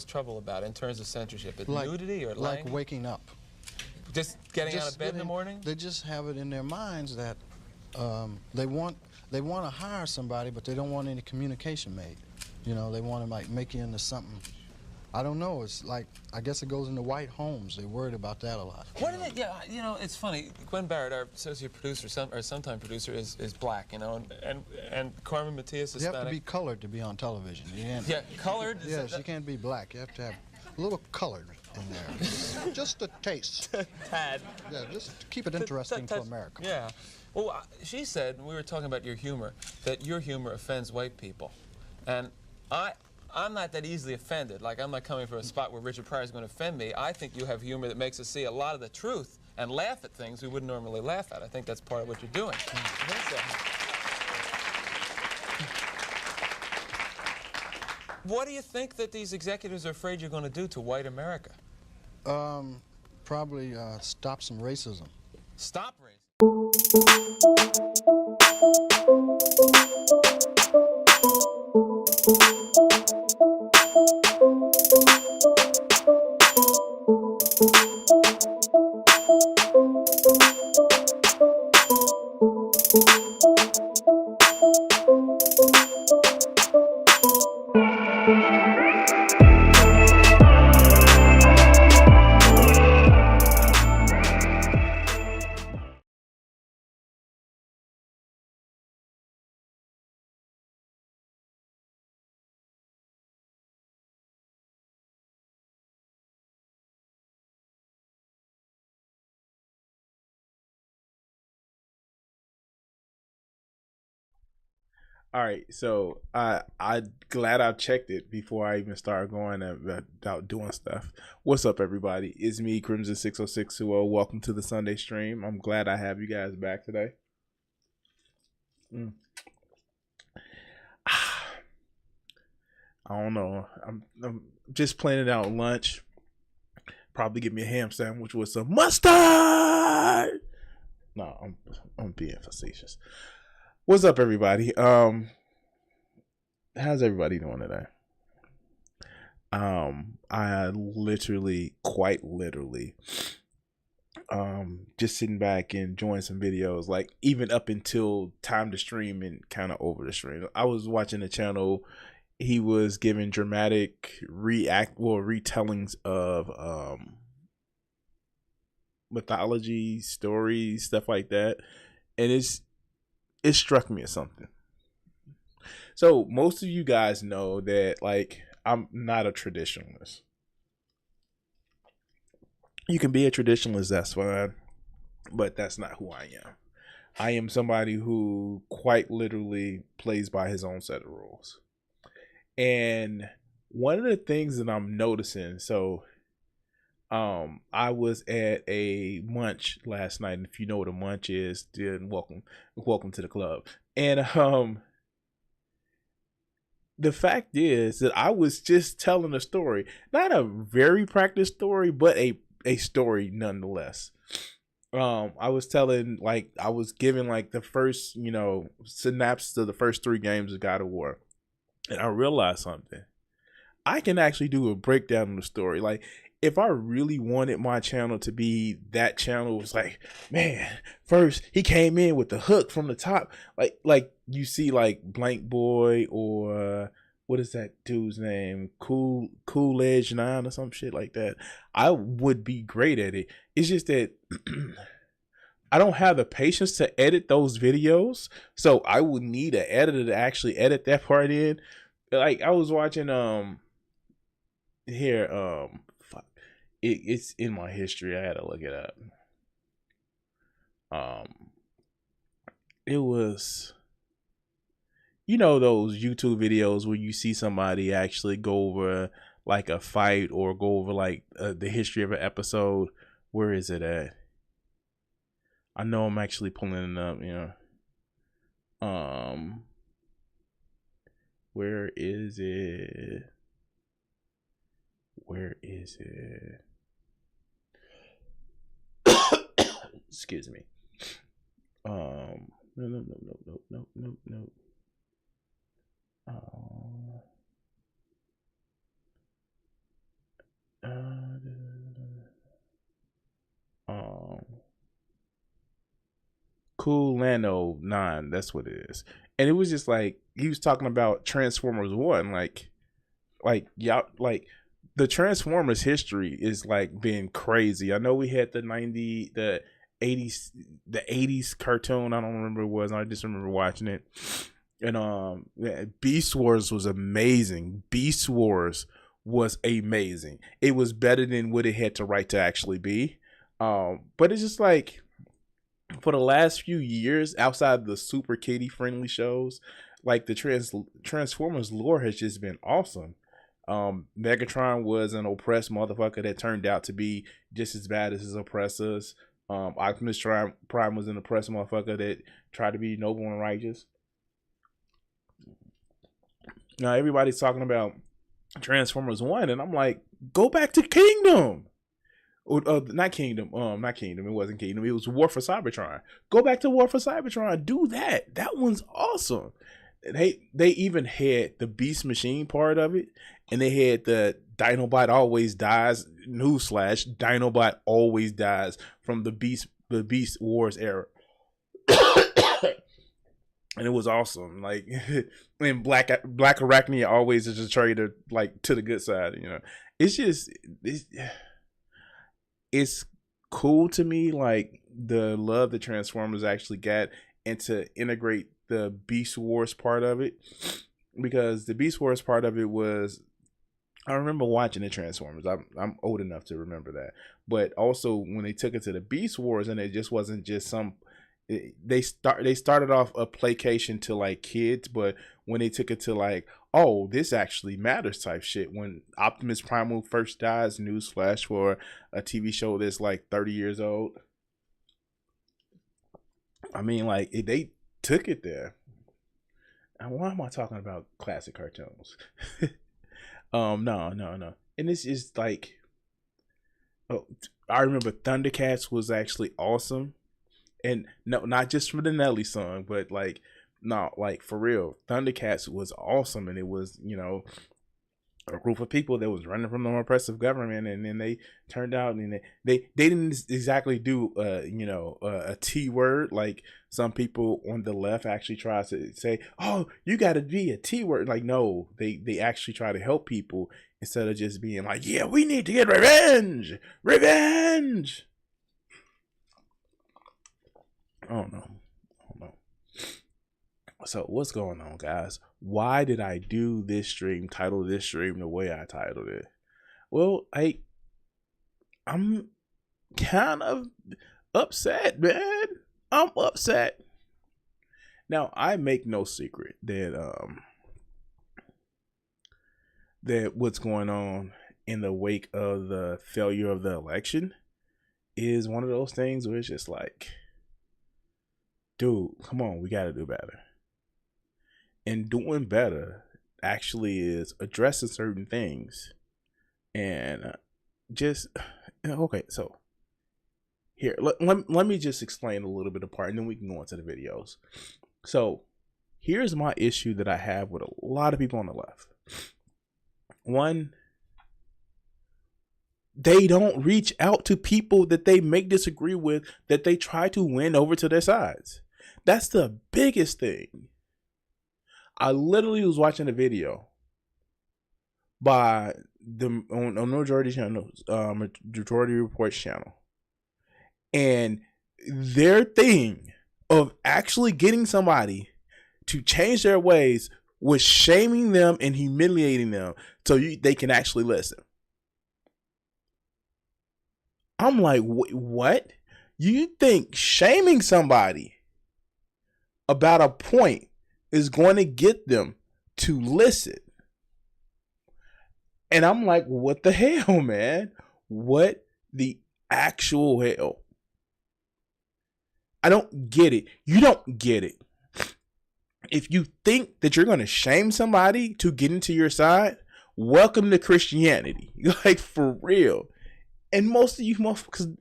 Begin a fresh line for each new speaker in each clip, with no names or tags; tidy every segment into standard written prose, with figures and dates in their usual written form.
most trouble about in terms of censorship? Nudity or
like
lying?
waking up.
Just getting out of bed in the morning?
They just have it in their minds that they want to hire somebody, but they don't want any communication made. You know, they want to like make you into something. I don't know. It's like, I guess it goes into white homes. They're worried about that a lot.
What did it? Yeah, you know, it's funny. Gwen Barrett, our associate producer, or sometime producer, is black. You know, and Carmen Matias is Hispanic.
You have to be colored to be on television. You can't,
yeah, colored.
Yes, you can't be black. You have to have a little colored in there, just a taste.
Tad.
Yeah, just to keep it interesting for America.
Yeah. Well, she said, and we were talking about your humor, that your humor offends white people, and I'm not that easily offended. Like, I'm not coming from a spot where Richard Pryor is going to offend me. I think you have humor that makes us see a lot of the truth and laugh at things we wouldn't normally laugh at. I think that's part of what you're doing. What do you think that these executives are afraid you're going to do to white America?
Probably stop some racism.
Stop racism?
All right, so I glad I checked it before I even started going about doing stuff. What's up, everybody? It's me, Crimson 60620. Welcome to the Sunday stream. I'm glad I have you guys back today. I don't know. I'm just planning out lunch. Probably get me a ham sandwich with some mustard. No, I'm being facetious. What's up, everybody? How's everybody doing today? I literally, quite literally, just sitting back and enjoying some videos, like even up until time to stream and kind of over the stream. I was watching the channel. He was giving dramatic retellings of mythology, stories, stuff like that, and it struck me as something. So most of you guys know that, like, I'm not a traditionalist. You can be a traditionalist, that's fine, but that's not who I am. I am somebody who quite literally plays by his own set of rules. And one of the things that I'm noticing, so I was at a munch last night, and if you know what a munch is, then welcome to the club. And the fact is that I was just telling a story, not a very practiced story, but a story nonetheless. I was telling, like, I was giving like the first, synapses of the first 3 games of God of War, and I realized something. I can actually do a breakdown of the story. Like, if I really wanted my channel to be that channel, it was like, man, first he came in with the hook from the top, like you see like Blank Boy, or what is that dude's name, Cool Edge 9 or some shit like that. I would be great at it. It's just that I don't have the patience to edit those videos, so I would need an editor to actually edit that part in. Like, I was watching it's in my history. I had to look it up. It was, those YouTube videos where you see somebody actually go over like a fight or go over like the history of an episode. Where is it at? I know I'm actually pulling it up. Where is it? Where is it? Excuse me. No. Cool Lano 9, that's what it is. And it was just like he was talking about Transformers 1, like y'all, like the Transformers history is like being crazy. I know we had the 80s cartoon. I don't remember what it was. I just remember watching it. And Beast Wars was amazing. Beast Wars was amazing. It was better than what it had to right to actually be. But it's just like for the last few years, outside the super kiddie friendly shows, like the Transformers lore has just been awesome. Megatron was an oppressed motherfucker that turned out to be just as bad as his oppressors. Optimus Prime was an oppressed motherfucker that tried to be noble and righteous. Now everybody's talking about Transformers 1, and I'm like, go back to Kingdom. Not Kingdom. Not Kingdom. It wasn't Kingdom. It was War for Cybertron. Go back to War for Cybertron. Do that. That one's awesome. They even had the Beast Machine part of it, and they had the Dinobot always dies. Newsflash: Dinobot always dies from the Beast Wars era. And it was awesome. Like, and Black Arachnia always is a traitor, like, to the good side. You know, it's just it's cool to me, like the love that Transformers actually got, and to integrate the Beast Wars part of it, because the Beast Wars part of it was, I remember watching the Transformers. I'm old enough to remember that. But also when they took it to the Beast Wars, and it just wasn't just some. They started off a placation to like kids, but when they took it to like, oh, this actually matters type shit. When Optimus Primal first dies, newsflash for a TV show that's like 30 years old. I mean, like they took it there. And why am I talking about classic cartoons? No. And it's just like, oh, I remember Thundercats was actually awesome. And no, not just for the Nelly song, but like, no, like for real, Thundercats was awesome. And it was, you know, a group of people that was running from the oppressive government, and then they turned out and they didn't exactly do a T word like some people on the left actually try to say, oh, you got to be a T word. Like, no, they actually try to help people instead of just being like, yeah, we need to get revenge. I don't know. So what's going on, guys? Why did I do this stream, title this stream the way I titled it? Well, I'm kind of upset, man. I'm upset. Now, I make no secret that that what's going on in the wake of the failure of the election is one of those things where it's just like, dude, come on, we got to do better. And doing better actually is addressing certain things. And just, okay, so here, let me just explain a little bit apart, and then we can go into the videos. So here's my issue that I have with a lot of people on the left. One, they don't reach out to people that they may disagree with, that they try to win over to their sides. That's the biggest thing. I literally was watching a video by the on Majority Channel, Majority Reports channel, and their thing of actually getting somebody to change their ways was shaming them and humiliating them so they can actually listen. I'm like, what? You think shaming somebody about a point is going to get them to listen? And I'm like, what the hell, man? What the actual hell? I don't get it. You don't get it. If you think that you're going to shame somebody to get into your side, welcome to Christianity. Like, for real. And most of you motherfuckers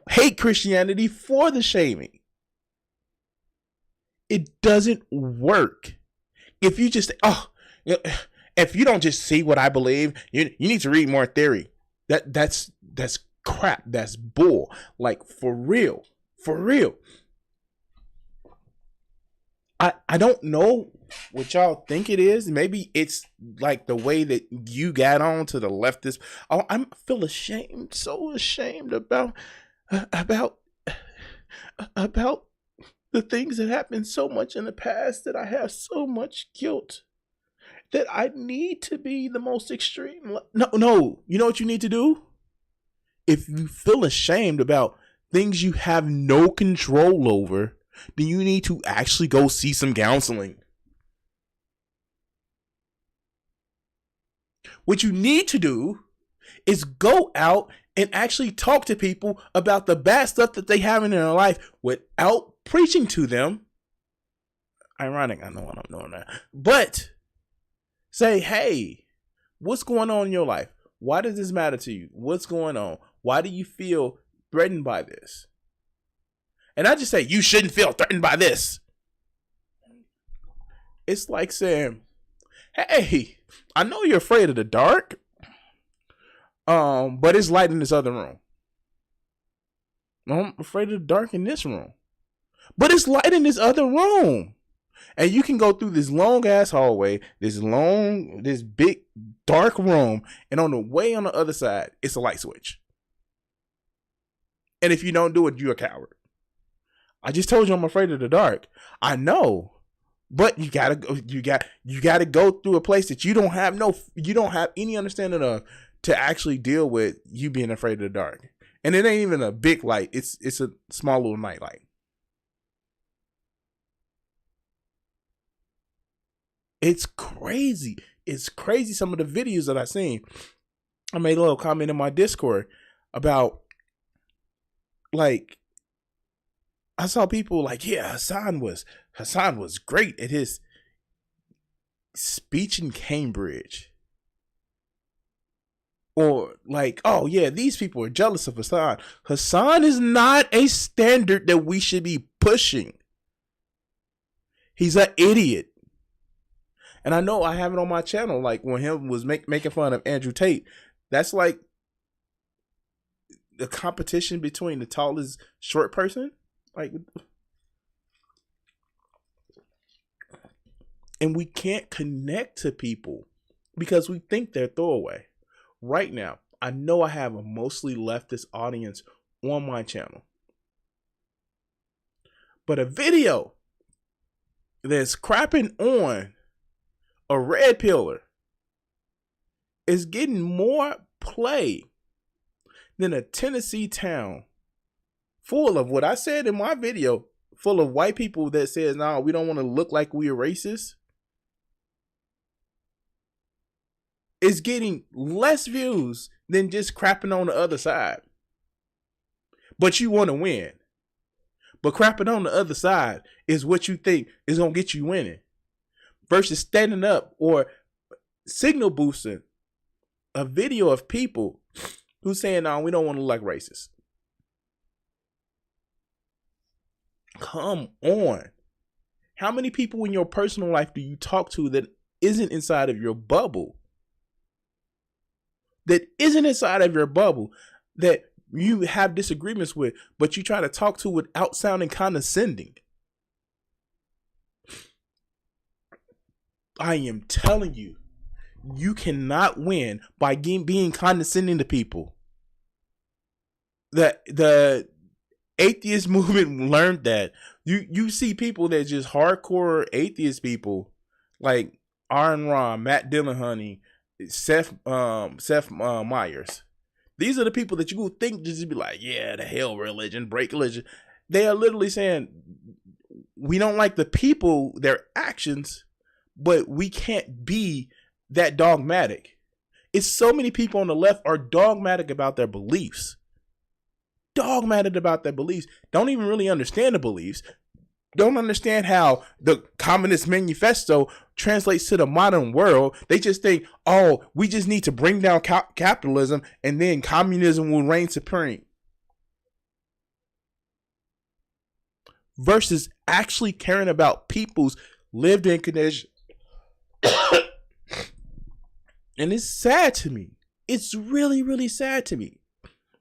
hate Christianity for the shaming. It doesn't work. If you just, if you don't just see what I believe, you need to read more theory. That's crap. That's bull. Like, for real. For real. I don't know what y'all think it is. Maybe it's like the way that you got on to the leftist. Oh, I feel ashamed, so ashamed about about the things that happened so much in the past, that I have so much guilt that I need to be the most extreme. No. You know what you need to do? If you feel ashamed about things you have no control over, then you need to actually go see some counseling. What you need to do is go out and actually talk to people about the bad stuff that they have in their life without preaching to them. Ironic, I know what I'm doing that. But say, hey, what's going on in your life? Why does this matter to you? What's going on? Why do you feel threatened by this? And I just say, you shouldn't feel threatened by this. It's like saying, hey, I know you're afraid of the dark, but it's light in this other room. I'm afraid of the dark in this room, but it's light in this other room. And you can go through this long ass hallway, this big dark room, and on the way on the other side, it's a light switch. And if you don't do it, you're a coward. I just told you I'm afraid of the dark. I know, but you gotta go through a place that you don't have any understanding of to actually deal with you being afraid of the dark. And it ain't even a big light. It's a small little night light. It's crazy. It's crazy. Some of the videos that I seen. I made a little comment in my Discord about, like, I saw people like, yeah, Hassan was great at his speech in Cambridge. Or like, oh yeah, these people are jealous of Hassan. Hassan is not a standard that we should be pushing. He's an idiot. And I know I have it on my channel, like when him was making fun of Andrew Tate. That's like the competition between the tallest short person. Like, and we can't connect to people because we think they're throwaway. Right now, I know I have a mostly leftist audience on my channel. But a video that's crapping on a red pillar is getting more play than a Tennessee town full of what I said in my video, full of white people that says, no, we don't want to look like we are racist. Is getting less views than just crapping on the other side. But you want to win. But crapping on the other side is what you think is going to get you winning. Versus standing up or signal boosting a video of people who saying, no, we don't want to look like racists. Come on. How many people in your personal life do you talk to that isn't inside of your bubble? That isn't inside of your bubble, that you have disagreements with, but you try to talk to without sounding condescending. I am telling you, you cannot win by being condescending to people. The atheist movement learned that. You see people that just hardcore atheist people like Aaron Ron, Matt Dillahunty, Seth Myers. These are the people that you would think just be like, yeah, the hell religion, break religion. They are literally saying, we don't like the people, their actions, but we can't be that dogmatic. It's so many people on the left are dogmatic about their beliefs. Dogmatic about their beliefs. Don't even really understand the beliefs. Don't understand how the Communist Manifesto translates to the modern world. They just think, oh, we just need to bring down capitalism and then communism will reign supreme. Versus actually caring about people's lived in conditions. And it's sad to me. It's really, really sad to me.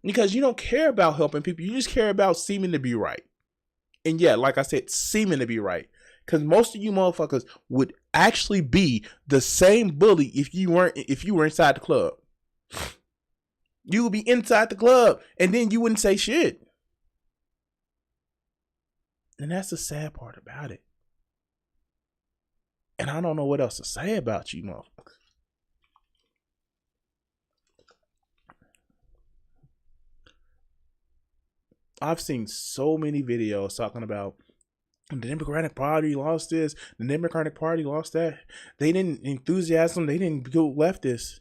Because you don't care about helping people. You just care about seeming to be right. And yeah, like I said, seeming to be right. Because most of you motherfuckers would actually be the same bully if you were inside the club. You would be inside the club and then you wouldn't say shit. And that's the sad part about it. And I don't know what else to say about you motherfuckers. I've seen so many videos talking about the Democratic Party lost this, the Democratic Party lost that. They didn't go leftist.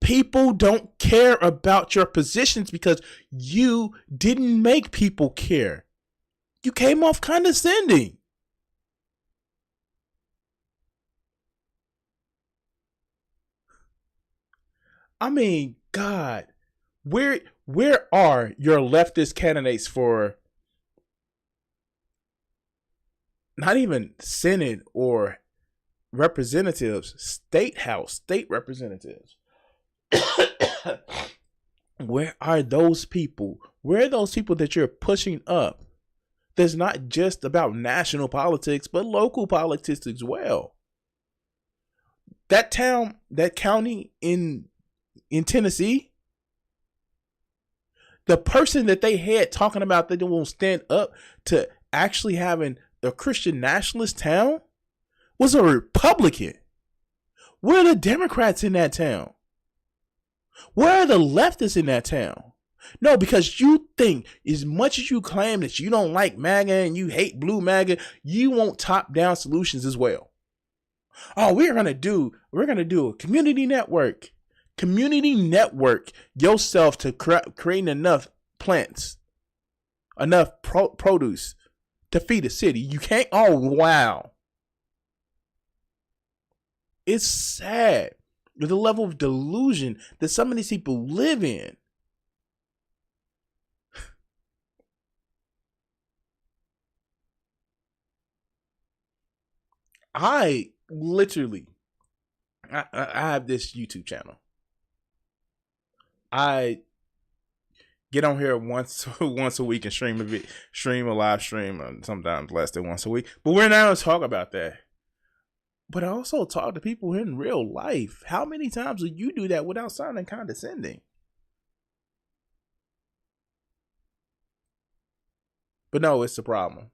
People don't care about your positions because you didn't make people care. You came off condescending. I mean, God, where are your leftist candidates for not even Senate or representatives, state representatives? Where are those people? Where are those people that you're pushing up? That's not just about national politics, but local politics as well. That county in Tennessee, the person that they had talking about that they won't stand up to actually having a Christian nationalist town was a Republican. Where are the Democrats in that town? Where are the leftists in that town? No, because you think as much as you claim that you don't like MAGA and you hate blue MAGA, you want top-down solutions as well. Oh, we're gonna do a community network. Community network yourself to create enough plants, enough produce to feed a city. You can't. Oh, wow. It's sad with the level of delusion that some of these people live in. I have this YouTube channel. I get on here once a week and stream a live stream, and sometimes less than once a week. But we're not going to talk about that. But I also talk to people in real life. How many times do you do that without sounding condescending? But no, it's a problem.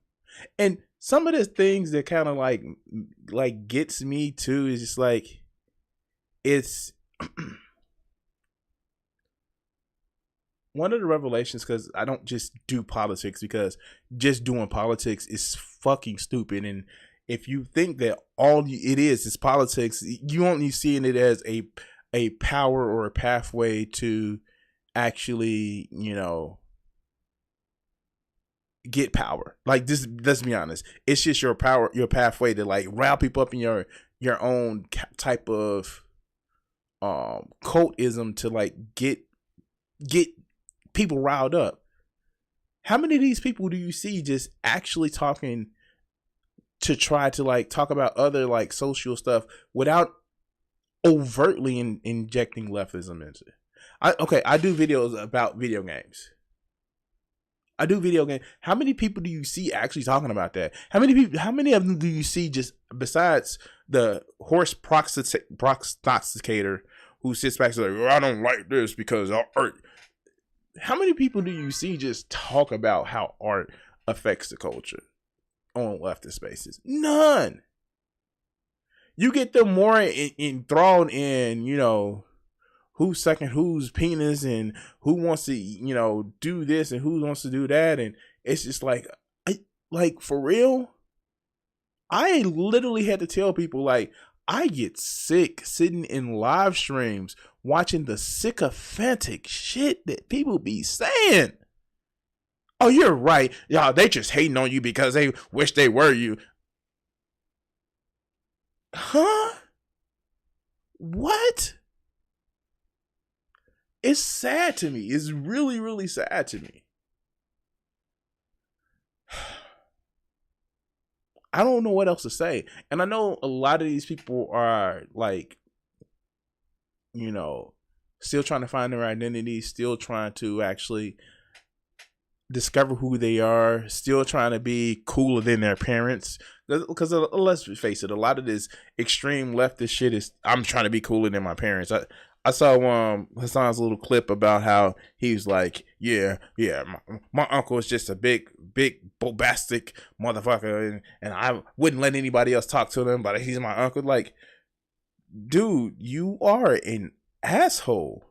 And some of the things that kind of like gets me too is just like, it's one of the revelations, because I don't just do politics, because just doing politics is fucking stupid. And if you think that all it is politics, you only seeing it as a power or a pathway to actually, get power. Like this, let's be honest, it's just your pathway to like rile people up in your own type of cultism to like get people riled up. How many of these people do you see just actually talking to try to like talk about other like social stuff without overtly injecting leftism into it? I do videos about video games. How many people do you see actually talking about that? How many of them do you see just besides the horse prognosticator who sits back and like, I don't like this because art. How many people do you see just talk about how art affects the culture on leftist spaces? None. You get them more enthralled in, who's sucking whose penis and who wants to, do this and who wants to do that. And it's just like for real, I literally had to tell people, like, I get sick sitting in live streams watching the sycophantic shit that people be saying. Oh, you're right. Y'all, they just hating on you because they wish they were you. Huh? What? It's sad to me. It's really, really sad to me. I don't know what else to say. And I know a lot of these people are like, still trying to find their identity, still trying to actually discover who they are, still trying to be cooler than their parents. Because let's face it, a lot of this extreme leftist shit is I'm trying to be cooler than my parents. I saw Hassan's little clip about how he was like, yeah, my uncle is just a big bombastic motherfucker, and I wouldn't let anybody else talk to him, but he's my uncle. Like, dude, you are an asshole.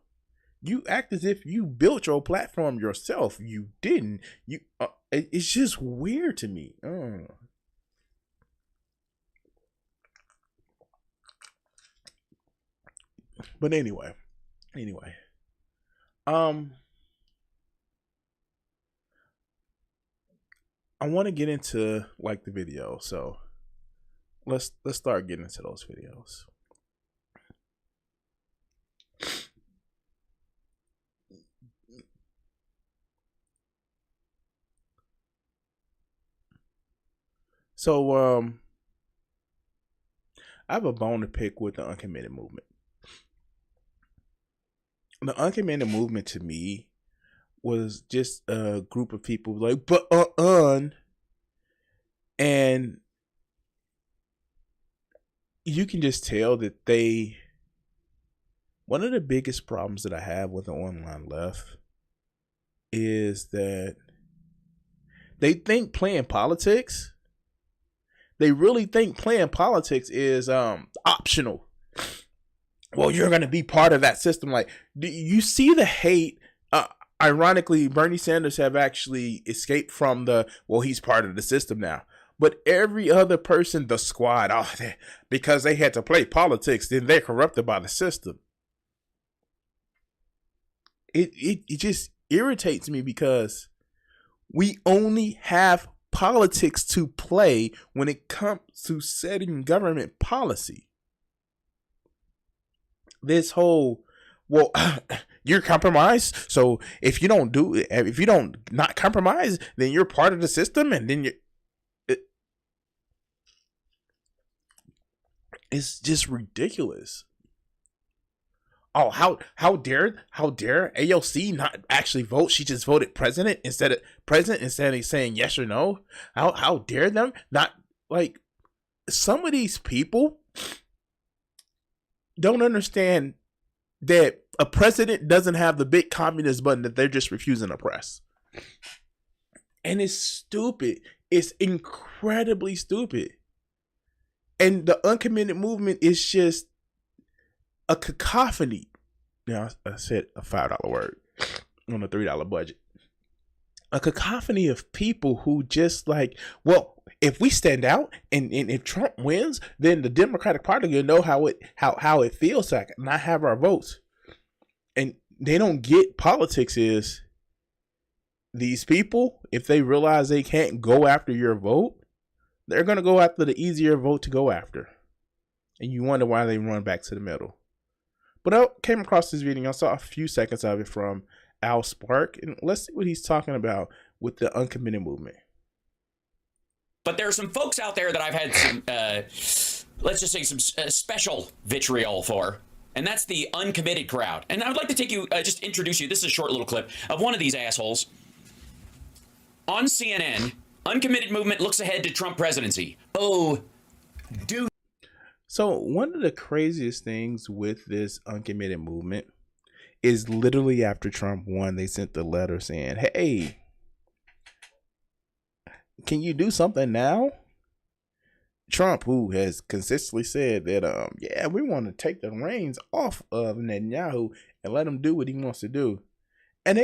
You act as if you built your platform yourself. You didn't. It's just weird to me. But anyway, I want to get into like the video, so let's start getting into those videos. So I have a bone to pick with the uncommitted movement. The uncommitted movement to me was just a group of people like, and you can just tell that one of the biggest problems that I have with the online left is that they think playing politics, they really think playing politics is optional. Well, you're going to be part of that system. Like, do you see the hate? Ironically, Bernie Sanders have actually escaped from he's part of the system now. But every other person, the squad, because they had to play politics, then they're corrupted by the system. It just irritates me because we only have politics to play when it comes to setting government policy. This whole, you're compromised, so if you don't not compromise, then you're part of the system, and then it's just ridiculous. Oh, how dare AOC not actually vote? She just voted president instead of saying yes or no. How dare them not? Like, some of these people don't understand that a president doesn't have the big communist button that they're just refusing to press. And it's stupid. It's incredibly stupid. And the uncommitted movement is just a cacophony. Now, I said a $5 word on a $3 budget. A cacophony of people who just like, if we stand out and if Trump wins, then the Democratic Party will know how it feels to not have our votes. And they don't get politics is these people, if they realize they can't go after your vote, they're going to go after the easier vote to go after. And you wonder why they run back to the middle. But I came across this video. I saw a few seconds of it from Al Spark. And let's see what he's talking about with the uncommitted movement.
But there are some folks out there that I've had some, let's just say some special vitriol for. And that's the uncommitted crowd. And I would like to take you, just introduce you. This is a short little clip of one of these assholes. On CNN, uncommitted movement looks ahead to Trump presidency. Oh, dude.
So one of the craziest things with this uncommitted movement is literally after Trump won, they sent the letter saying, hey, can you do something now? Trump, who has consistently said that, we want to take the reins off of Netanyahu and let him do what he wants to do. And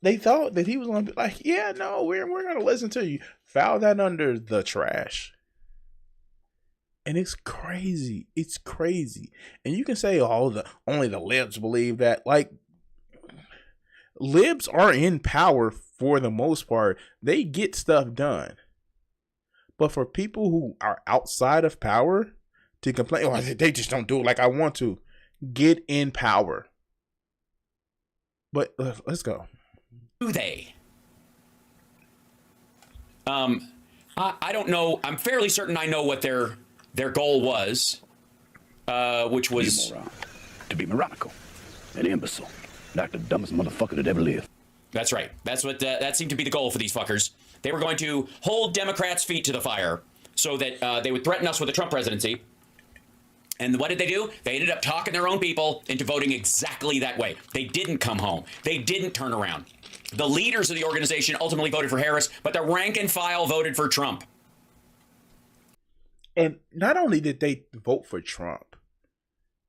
they thought that he was going to be like, yeah, no, we're going to listen to you. File that under the trash. And it's crazy. It's crazy. And you can say, only the libs believe that. Like, libs are in power for the most part. They get stuff done. But for people who are outside of power to complain, they just don't do it like I want to, get in power. But let's go.
Do they? I don't know. I'm fairly certain I know what their goal was, which was
to be moronical, an imbecile, like the dumbest motherfucker that ever lived.
That's right. That's what that seemed to be the goal for these fuckers. They were going to hold Democrats' feet to the fire so that they would threaten us with a Trump presidency. And what did they do? They ended up talking their own people into voting exactly that way. They didn't come home. They didn't turn around. The leaders of the organization ultimately voted for Harris, but the rank and file voted for Trump.
And not only did they vote for Trump,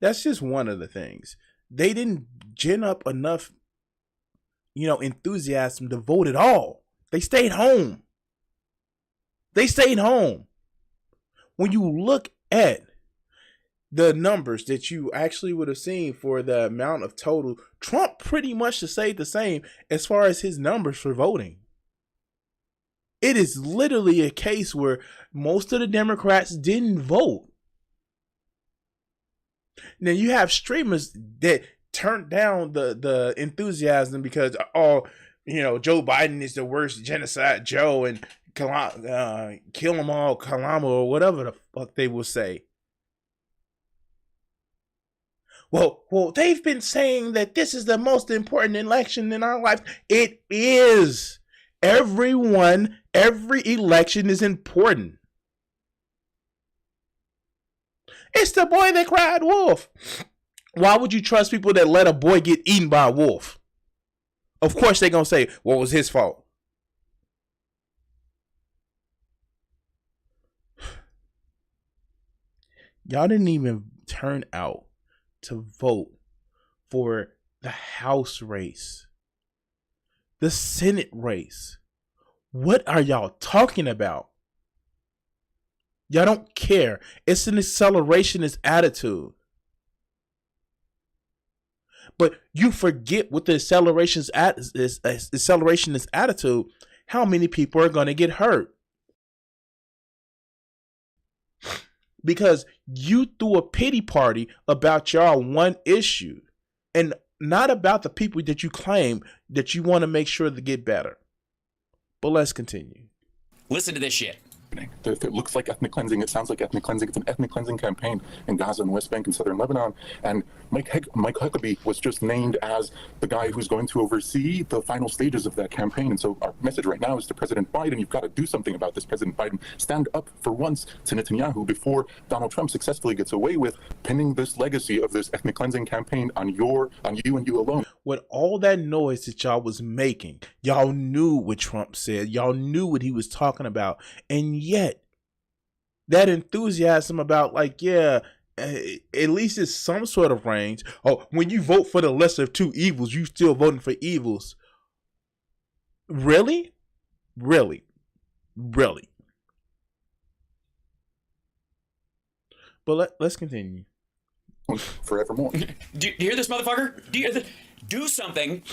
that's just one of the things. They didn't gin up enough, enthusiasm to vote at all. They stayed home. They stayed home. When you look at the numbers that you actually would have seen for the amount of total, Trump pretty much stayed the same as far as his numbers for voting. It is literally a case where most of the Democrats didn't vote. Now you have streamers that turned down the enthusiasm because, Joe Biden is the worst genocide Joe and kill them all, Kalama, or whatever the fuck they will say. Well, they've been saying that this is the most important election in our life. It is. Every election is important. It's the boy that cried wolf. Why would you trust people that let a boy get eaten by a wolf? Of course they're going to say, well, it was his fault. Y'all didn't even turn out to vote for the House race, the Senate race. What are y'all talking about? Y'all don't care. It's an accelerationist attitude. But you forget with the accelerationist attitude, how many people are going to get hurt. Because you threw a pity party about y'all one issue and not about the people that you claim that you want to make sure to get better. But let's continue.
Listen to this shit.
If it looks like ethnic cleansing, it sounds like ethnic cleansing. It's an ethnic cleansing campaign in Gaza and West Bank and southern Lebanon. And Mike Huckabee was just named as the guy who's going to oversee the final stages of that campaign. And so our message right now is to President Biden, you've got to do something about this. President Biden, stand up for once to Netanyahu before Donald Trump successfully gets away with pinning this legacy of this ethnic cleansing campaign on you and you alone.
With all that noise that y'all was making, y'all knew what Trump said. Y'all knew what he was talking about. And yet, that enthusiasm about at least it's some sort of range. Oh, when you vote for the lesser of two evils, you still voting for evils. Really? Really? Really? But let's continue.
Forevermore.
Do you hear this, motherfucker? Do something,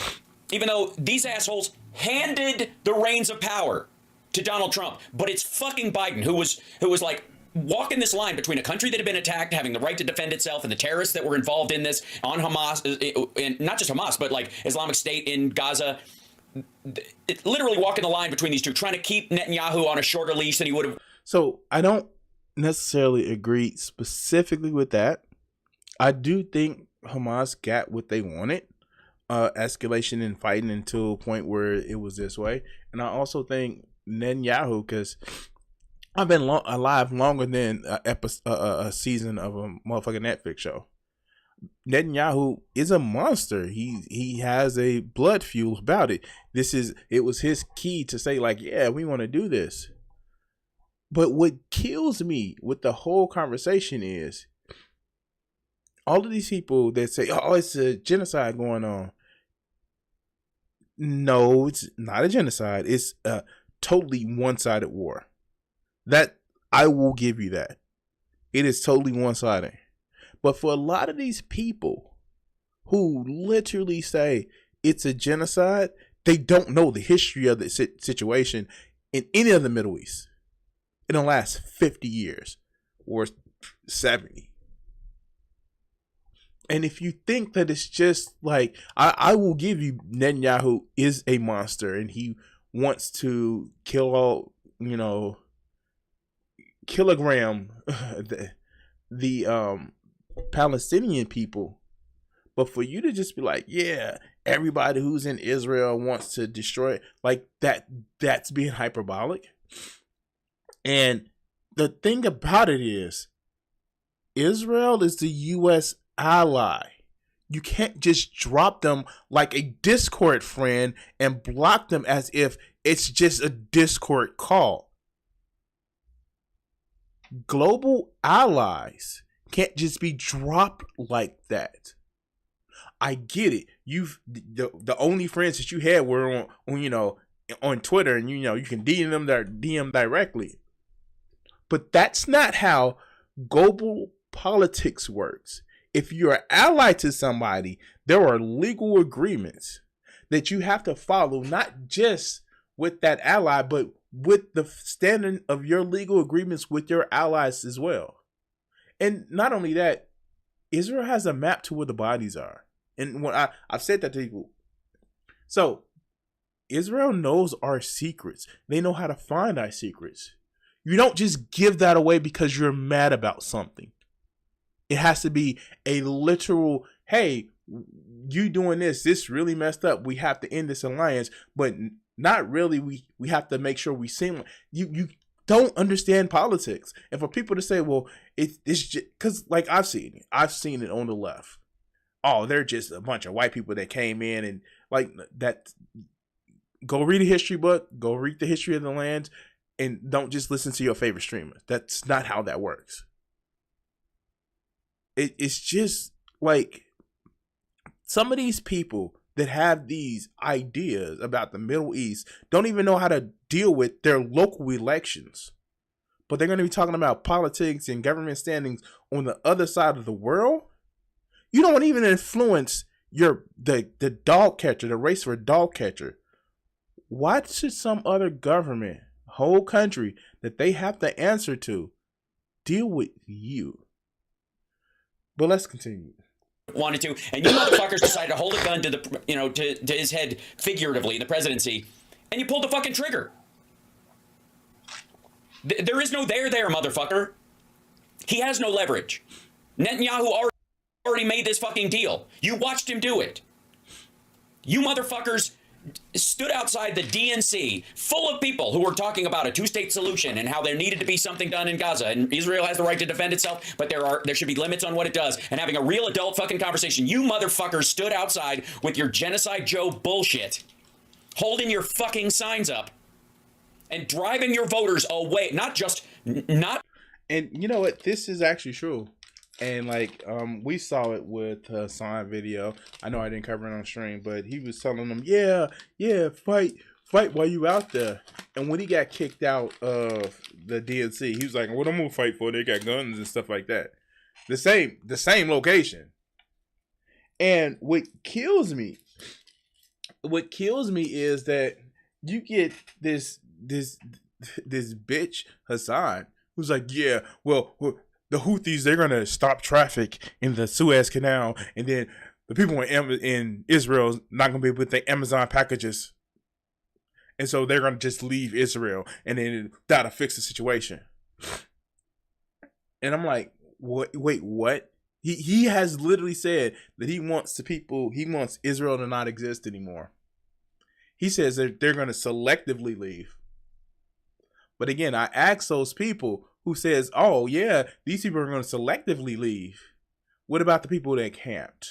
even though these assholes handed the reins of power to Donald Trump, but it's fucking Biden who was like walking this line between a country that had been attacked, having the right to defend itself, and the terrorists that were involved in this on Hamas, and not just Hamas, but like Islamic State in Gaza. It literally walking the line between these two, trying to keep Netanyahu on a shorter leash than he would have.
So I don't necessarily agree specifically with that. I do think Hamas got what they wanted. Escalation and fighting until a point where it was this way. And I also think Netanyahu, because I've been alive longer than a season of a motherfucking Netflix show. Netanyahu is a monster. He has a blood feud about it. It was his key to say like, yeah, we want to do this. But what kills me with the whole conversation is all of these people that say, oh, it's a genocide going on. No, it's not a genocide. It's a totally one-sided war. That I will give you that. It is totally one-sided. But for a lot of these people who literally say it's a genocide, they don't know the history of the situation in any of the Middle East in the last 50 years or 70. And if you think that it's just like, I will give you, Netanyahu is a monster and he wants to kill all, kilogram the Palestinian people. But for you to just be like, yeah, everybody who's in Israel wants to destroy it. Like that's being hyperbolic. And the thing about it is, Israel is the U.S. ally. You can't just drop them like a Discord friend and block them as if it's just a Discord call. Global allies can't just be dropped like that. I get it. The only friends that you had were on Twitter, and you can DM directly. But that's not how global politics works. If you're allied to somebody, there are legal agreements that you have to follow, not just with that ally, but with the standard of your legal agreements with your allies as well. And not only that, Israel has a map to where the bodies are. And when I've said that to people. So Israel knows our secrets. They know how to find our secrets. You don't just give that away because you're mad about something. It has to be a literal, hey, you doing this really messed up. We have to end this alliance, but not really. We have to make sure we seem you don't understand politics. And for people to say, well, it's just because, like, I've seen it on the left. Oh, they're just a bunch of white people that came in and like that. Go read a history book. Go read the history of the land, and don't just listen to your favorite streamer. That's not how that works. It's just like some of these people that have these ideas about the Middle East don't even know how to deal with their local elections. But they're going to be talking about politics and government standings on the other side of the world. You don't even influence the dog catcher, the race for dog catcher. Why should some other government, whole country that they have to answer to, deal with you? But let's continue.
Wanted to, and you motherfuckers decided to hold a gun to to his head figuratively in the presidency, and you pulled the fucking trigger. There is no there, motherfucker. He has no leverage. Netanyahu already made this fucking deal. You watched him do it. You motherfuckers stood outside the DNC full of people who were talking about a two-state solution and how there needed to be something done in Gaza, and Israel has the right to defend itself, but there should be limits on what it does, and having a real adult fucking conversation. You motherfuckers stood outside with your Genocide Joe bullshit, holding your fucking signs up and driving your voters away. And
you know what? This is actually true. And like we saw it with Hassan video. I know I didn't cover it on stream, but he was telling them, yeah, fight while you out there. And when he got kicked out of the DNC, he was like, what I'm gonna fight for? They got guns and stuff like that. The same location. And what kills me is that you get this bitch Hassan who's like, yeah, well the Houthis, they're going to stop traffic in the Suez Canal, and then the people in Israel not going to be able to get their Amazon packages. And so they're going to just leave Israel, and then that'll fix the situation. And I'm like, wait, what? He has literally said that he wants Israel to not exist anymore. He says that they're going to selectively leave. But again, I asked those people who says, oh yeah, these people are going to selectively leave. What about the people that can't?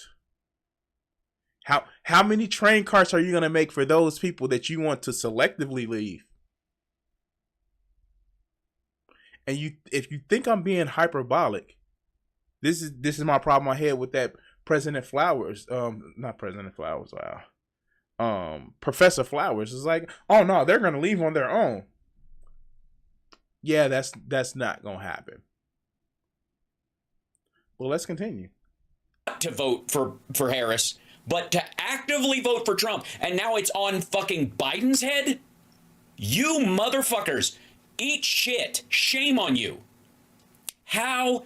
How many train carts are you going to make for those people that you want to selectively leave? And if you think I'm being hyperbolic, this is my problem I had with that President Flowers. Not President Flowers, wow. Professor Flowers is like, oh no, they're going to leave on their own. Yeah, that's not gonna happen. Well, let's continue.
To vote for Harris, but to actively vote for Trump, and now it's on fucking Biden's head? You motherfuckers, eat shit. Shame on you. How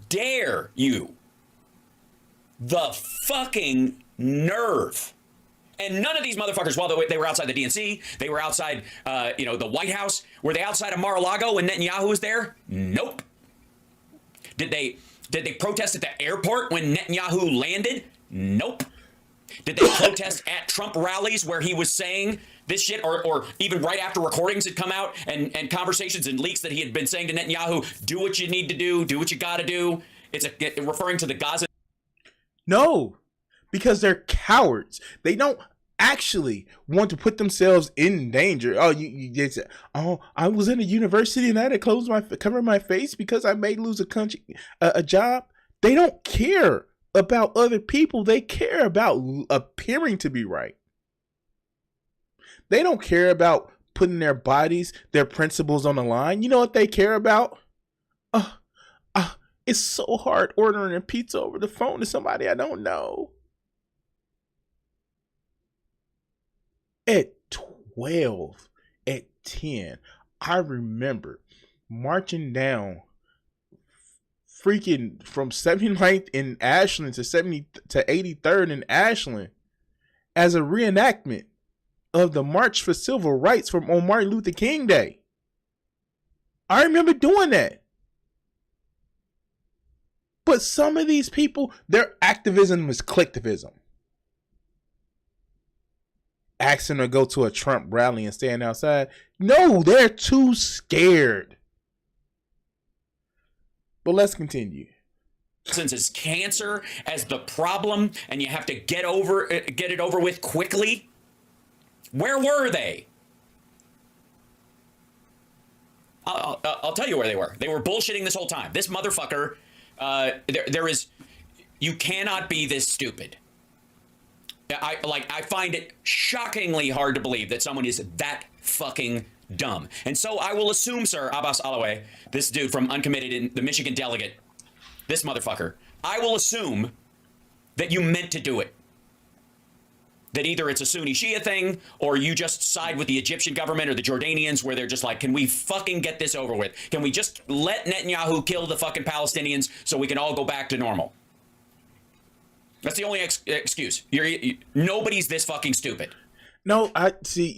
dare you? The fucking nerve. And none of these motherfuckers, while they were outside the DNC, they were outside, the White House. Were they outside of Mar-a-Lago when Netanyahu was there? Nope. Did they protest at the airport when Netanyahu landed? Nope. Did they protest at Trump rallies where he was saying this shit, or even right after recordings had come out and conversations and leaks that he had been saying to Netanyahu, do what you need to do what you got to do? It's referring to the Gaza.
No, because they're cowards. They don't actually want to put themselves in danger. Oh, you say, oh, I was in a university and I had to cover my face because I may lose a job. They don't care about other people. They care about appearing to be right. They don't care about putting their bodies, their principles on the line. You know what they care about? It's so hard ordering a pizza over the phone to somebody I don't know. At 12, at 10, I remember marching down freaking from 79th in Ashland to 83rd in Ashland as a reenactment of the March for Civil Rights on Martin Luther King Day. I remember doing that. But some of these people, their activism is collectivism. Asking them to go to a Trump rally and stand outside. No, they're too scared. But let's continue.
Since it's cancer as the problem, and you have to get it over with quickly. Where were they? I'll tell you where they were. They were bullshitting this whole time. This motherfucker. You cannot be this stupid. I find it shockingly hard to believe that someone is that fucking dumb. And so I will assume, sir, Abbas Alaway, this dude from Uncommitted in the Michigan delegate, this motherfucker, I will assume that you meant to do it. That either it's a Sunni Shia thing, or you just side with the Egyptian government or the Jordanians, where they're just like, can we fucking get this over with? Can we just let Netanyahu kill the fucking Palestinians so we can all go back to normal? That's the only excuse. Nobody's this fucking stupid.
No, I see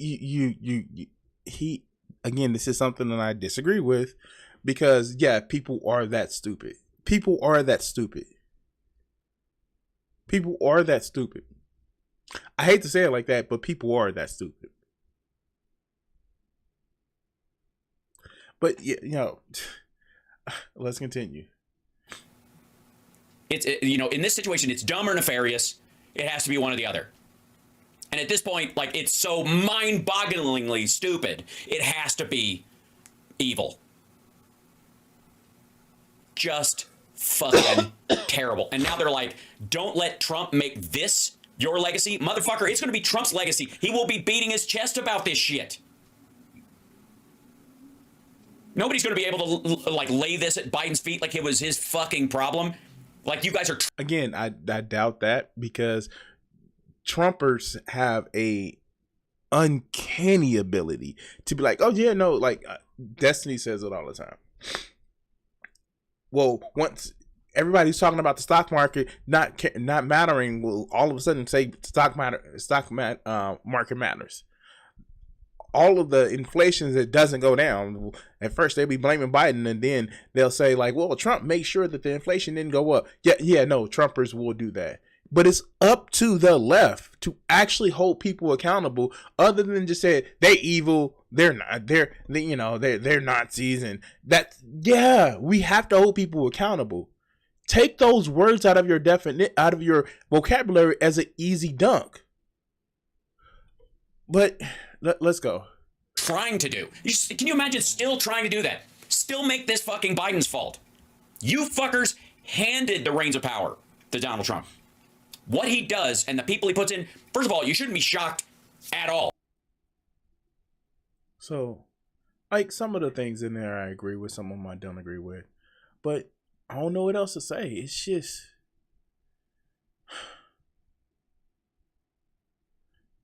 he again, this is something that I disagree with, because yeah, people are that stupid. People are that stupid. People are that stupid. I hate to say it like that, but people are that stupid. But let's continue.
It's in this situation, it's dumb or nefarious. It has to be one or the other. And at this point, like, it's so mind-bogglingly stupid, it has to be evil. Just fucking terrible. And now they're like, don't let Trump make this your legacy. Motherfucker, it's going to be Trump's legacy. He will be beating his chest about this shit. Nobody's going to be able to lay this at Biden's feet like it was his fucking problem. Like, you guys are...
Again, I doubt that, because Trumpers have a uncanny ability to be like, oh yeah, no, like Destiny says it all the time. Well, once everybody's talking about the stock market not mattering, will all of a sudden say stock market matters. All of the inflation that doesn't go down, at first they'll be blaming Biden, and then they'll say like, well, Trump made sure that the inflation didn't go up. Yeah, no, Trumpers will do that. But it's up to the left to actually hold people accountable, other than just say they evil, they're not, they're Nazis, and that. Yeah, we have to hold people accountable. Take those words out of your vocabulary as an easy dunk. But let's go.
Trying to do. Can you imagine still trying to do that? Still make this fucking Biden's fault. You fuckers handed the reins of power to Donald Trump. What he does and the people he puts in, first of all, you shouldn't be shocked at all.
So, like, some of the things in there I agree with, some of them I don't agree with. But I don't know what else to say. It's just...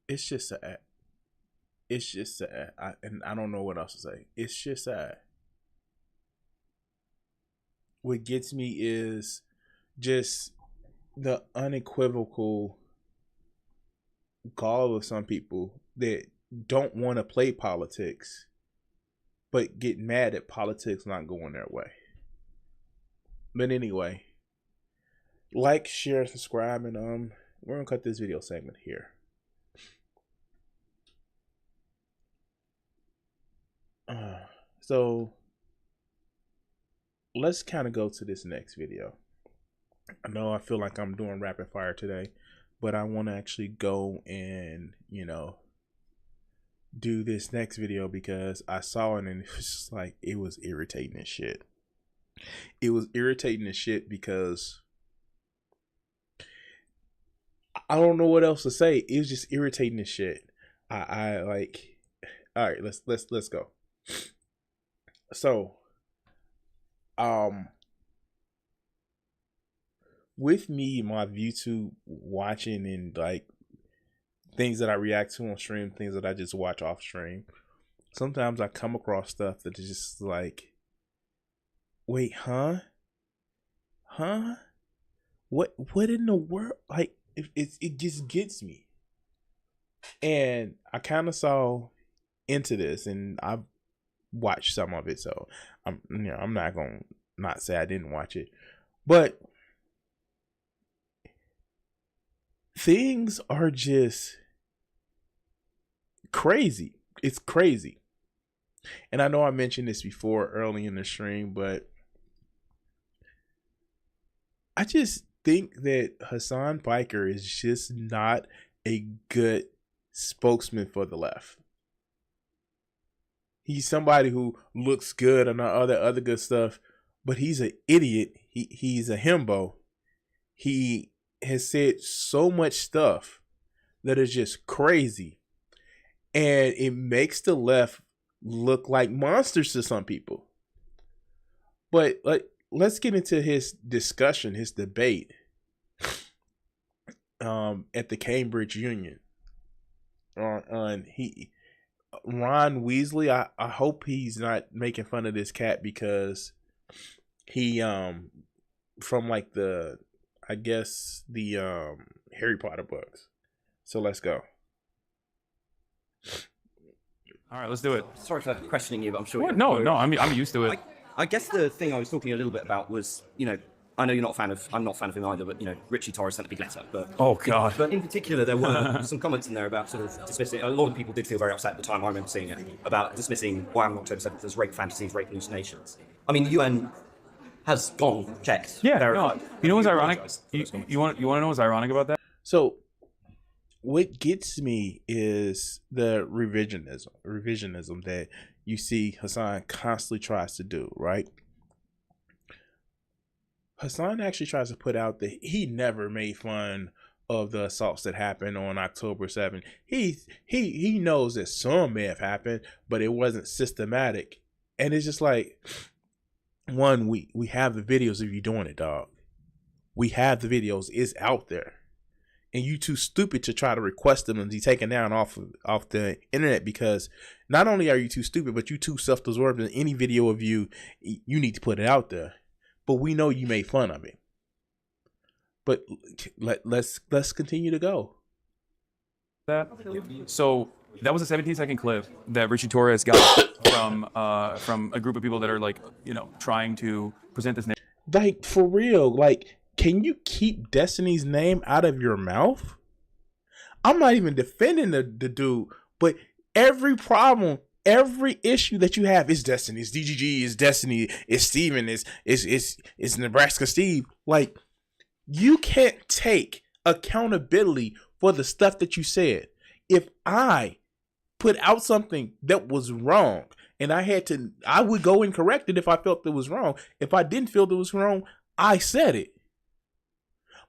It's just sad. It's just sad. I don't know what else to say. It's just sad. What gets me is just the unequivocal gall of some people that don't want to play politics, but get mad at politics not going their way. But anyway, like, share, subscribe, and we're gonna cut this video segment here. So let's kind of go to this next video. I know I feel like I'm doing rapid fire today, but I want to actually go and, do this next video because I saw it and it was just like, it was irritating as shit. It was irritating as shit because I don't know what else to say. It was just irritating as shit. I like, all right, let's go. So, with me, my YouTube watching and like things that I react to on stream, things that I just watch off stream, sometimes I come across stuff that is just like, wait, huh? What in the world? Like, it just gets me. And I kind of saw into this, and I watched some of it, so I'm not gonna not say I didn't watch it, but things are just crazy. It's crazy. And I know I mentioned this before early in the stream, but I just think that Hassan Piker is just not a good spokesman for the left. He's somebody who looks good and other good stuff, but he's an idiot. He's a himbo. He has said so much stuff that is just crazy, and it makes the left look like monsters to some people. But let's get into his discussion, his debate at the Cambridge Union. Ron Weasley, I hope he's not making fun of this cat because he from like the Harry Potter books. So let's go.
All right, let's do it.
Sorry for questioning you, but I'm sure.
What? No, I'm used to it.
I guess the thing I was talking a little bit about was, I know you're not a fan of. I'm not a fan of him either, but Richie Torres sent a big letter. But
oh god.
But in particular, there were some comments in there about sort of dismissing. A lot of people did feel very upset at the time. I remember seeing it about dismissing Why on October 7th as rape fantasies, rape hallucinations. I mean, the UN has gone checked.
Yeah. No, you know what's ironic? You want to know what's ironic about that?
So, what gets me is the revisionism that you see Hassan constantly tries to do, right? Hassan actually tries to put out that he never made fun of the assaults that happened on October 7th. He knows that some may have happened, but it wasn't systematic. And it's just like, one, we have the videos of you doing it, dog. We have the videos. It's out there. And you too stupid to try to request them and be taken down off the internet, because not only are you too stupid, but you too self-absorbed in any video of you need to put it out there. But we know you made fun of it. But let's continue to go.
So that was a 17-second clip that Richie Torres got from a group of people that are like, trying to present this.
Like, for real, like, can you keep Destiny's name out of your mouth? I'm not even defending the dude, but every problem, every issue that you have is Destiny. It's DGG, it's Destiny, it's Steven, it's Nebraska Steve. Like, you can't take accountability for the stuff that you said. If I put out something that was wrong and I would go and correct it if I felt it was wrong. If I didn't feel it was wrong, I said it.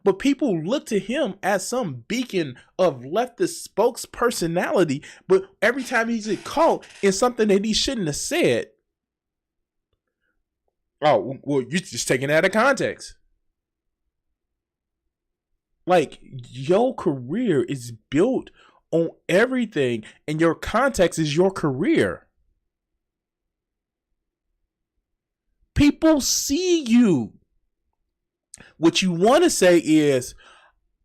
But people look to him as some beacon of leftist spokespersonality. But every time he's caught in something that he shouldn't have said, oh, well, you're just taking it out of context. Like, your career is built on everything, and your context is your career. People see you. What you want to say is,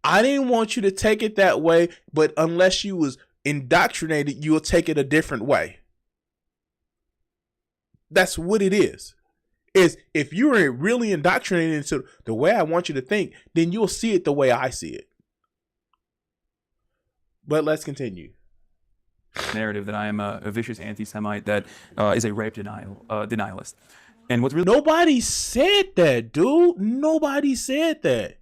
I didn't want you to take it that way, but unless you was indoctrinated, you'll take it a different way. That's what it is. Is if you're really indoctrinated into the way I want you to think, then you'll see it the way I see it. But let's continue.
narrative that I am a vicious anti-Semite that is a rape denialist. And what's really
Nobody said that, dude. Nobody said that.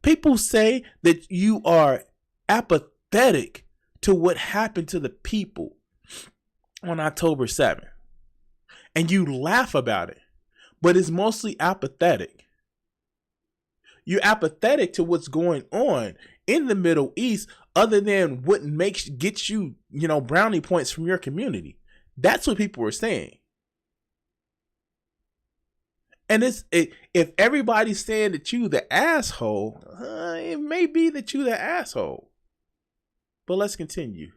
People say that you are apathetic to what happened to the people on October 7th. And you laugh about it. But it's mostly apathetic. You're apathetic to what's going on in the Middle East, other than what gets you, brownie points from your community. That's what people are saying. And if everybody's saying that you the asshole, it may be that you the asshole. But let's continue.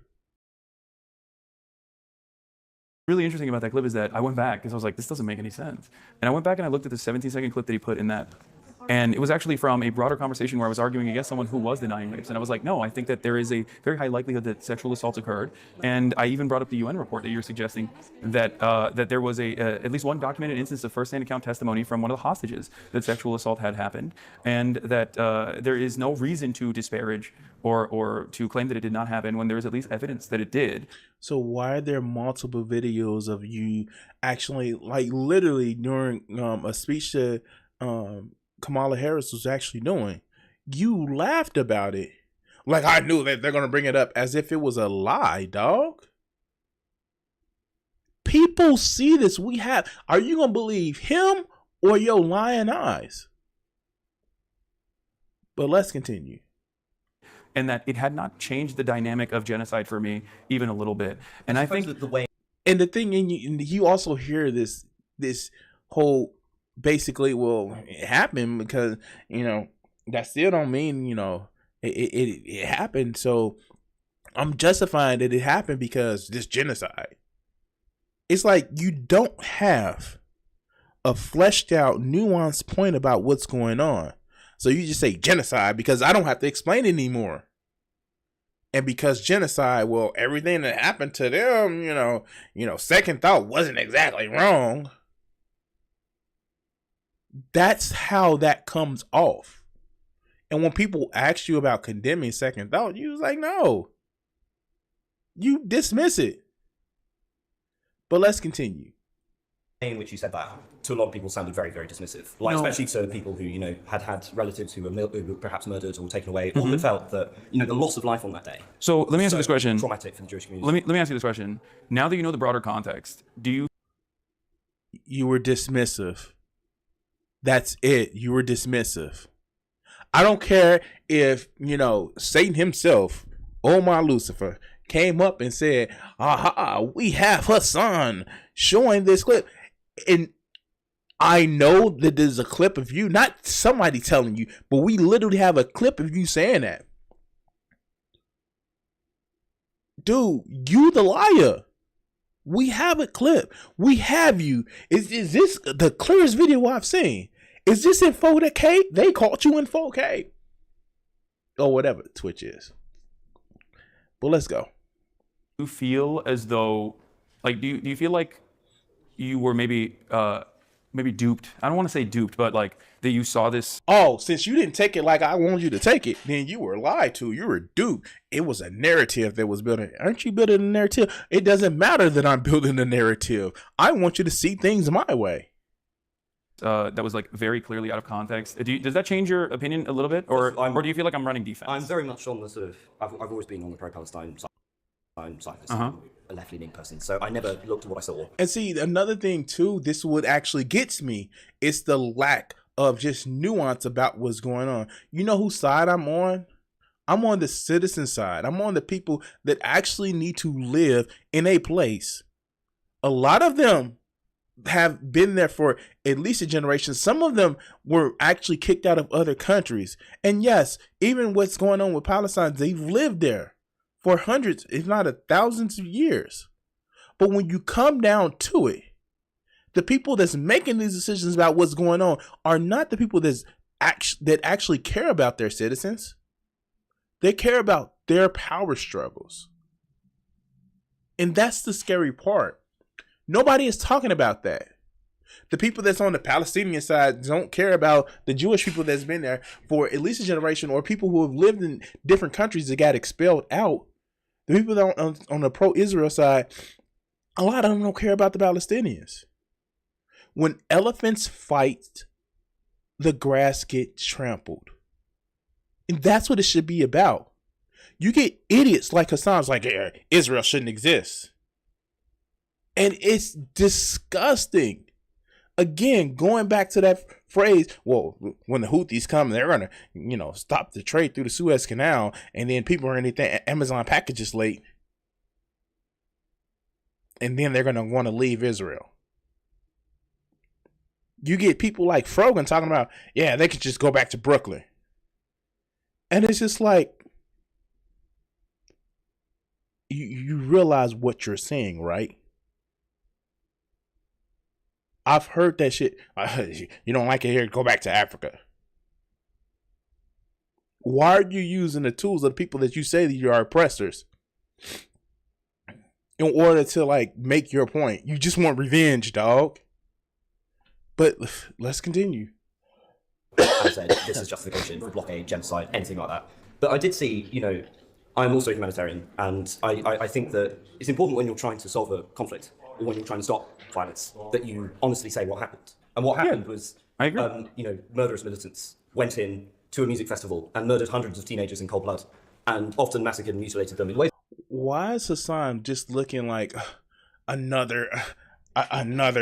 really interesting about that clip is that I went back because I was like, this doesn't make any sense. And I went back and I looked at the 17-second clip that he put in that. And it was actually from a broader conversation where I was arguing against someone who was denying rapes. And I was like, no, I think that there is a very high likelihood that sexual assaults occurred. And I even brought up the UN report that you're suggesting that that there was at least one documented instance of first-hand account testimony from one of the hostages that sexual assault had happened. And that there is no reason to disparage or to claim that it did not happen when there is at least evidence that it did.
So why are there multiple videos of you actually, like literally during a speech that Kamala Harris was actually doing, you laughed about it? Like, I knew that they're going to bring it up as if it was a lie, dog. People see this. Are you going to believe him or your lying eyes? But let's continue.
And that it had not changed the dynamic of genocide for me even a little bit. And I think
that the way,
and the thing, and you also hear this whole, basically, well, it happened because, that still don't mean, it happened. So I'm justifying that it happened because this genocide. It's like you don't have a fleshed out, nuanced point about what's going on. So you just say genocide because I don't have to explain it anymore. And because genocide, well, everything that happened to them, second thought wasn't exactly wrong. That's how that comes off. And when people ask you about condemning second thought, you was like, no. You dismiss it. But let's continue.
in which you said that to a lot of people sounded very, very dismissive. Like, especially to people who, had relatives who were perhaps murdered or taken away, or who felt that, the loss of life on that day.
so. Let me ask you this question.
Traumatic for the Jewish community.
Let me ask you this question. Now that you know the broader context,
You were dismissive. That's it. You were dismissive. I don't care if, Satan himself, Omar Lucifer, came up and said, aha, we have Hassan showing this clip. And I know that there's a clip of you, not somebody telling you, but we literally have a clip of you saying that. Dude, you the liar. We have a clip. We have you. Is this the clearest video I've seen? Is this in 4K? They caught you in 4K. Or whatever Twitch is. But let's go.
Do you feel as though, like, do you feel like you were maybe duped? I don't want to say duped, but like that you saw this.
Oh, since you didn't take it like I wanted you to take it, then you were lied to. You were duped. It was a narrative that was building. Aren't you building a narrative? It doesn't matter that I'm building a narrative. I want you to see things my way.
That was like very clearly out of context. Does that change your opinion a little bit, or do you feel like I'm running defense?
I'm very much on the sort of, I've always been on the pro-Palestine side. I'm a left-leaning person, so I never looked at what I saw.
And see, another thing too, this would actually gets me. It's the lack of just nuance about what's going on. You know whose side I'm on? I'm on the citizen side. I'm on the people that actually need to live in a place. A lot of them have been there for at least a generation. Some of them were actually kicked out of other countries. And yes, even what's going on with Palestine, they've lived there for hundreds, if not thousands of years. But when you come down to it, the people that's making these decisions about what's going on are not the people that actually care about their citizens. They care about their power struggles. And that's the scary part. Nobody is talking about that. The people that's on the Palestinian side don't care about the Jewish people that's been there for at least a generation, or people who have lived in different countries that got expelled out. The people that on the pro-Israel side, a lot of them don't care about the Palestinians. When elephants fight, the grass gets trampled. And that's what it should be about. You get idiots like Hassan's like, yeah, Israel shouldn't exist. And it's disgusting. Again, going back to that phrase, well, when the Houthis come, they're going to, stop the trade through the Suez Canal, and then people are anything, Amazon packages late, and then they're going to want to leave Israel. You get people like Frogan talking about, yeah, they could just go back to Brooklyn. And it's just like, you realize what you're saying, right? I've heard that shit. You don't like it here, go back to Africa. Why are you using the tools of the people that you say that you are oppressors in order to make your point? You just want revenge, dog. But let's continue.
As I said, this is justification for blockade, genocide, anything like that. But I did see, I'm also a humanitarian, and I think that it's important when you're trying to solve a conflict, or when you're trying to stop violence, that you honestly say what happened. And what happened was,
I agree.
Murderous militants went in to a music festival and murdered hundreds of teenagers in cold blood, and often massacred and mutilated them in ways.
Why is Hassan just looking like another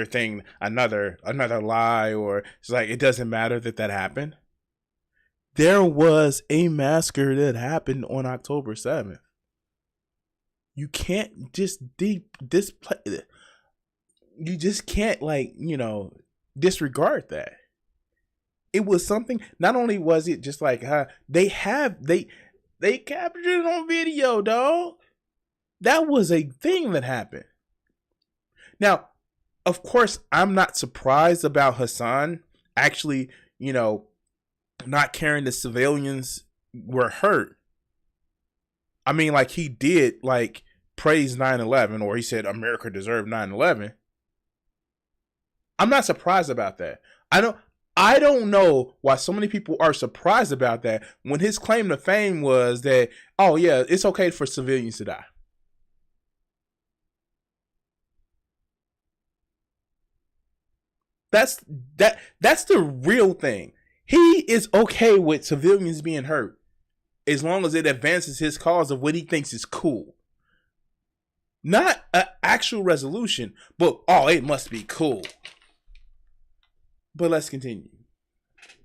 thing, another lie, or it's like it doesn't matter that happened? There was a massacre that happened on October 7th. You can't just you just can't disregard that. It was something. Not only was it just they captured it on video, dog. That was a thing that happened. Now, of course, I'm not surprised about Hassan actually, not caring that civilians were hurt. I mean, he did, praise 9/11, or he said America deserved 9/11. I'm not surprised about that. I don't know why so many people are surprised about that when his claim to fame was that, oh yeah, it's okay for civilians to die. That's the real thing. He is okay with civilians being hurt as long as it advances his cause of what he thinks is cool. Not an actual resolution, but it must be cool. But let's continue.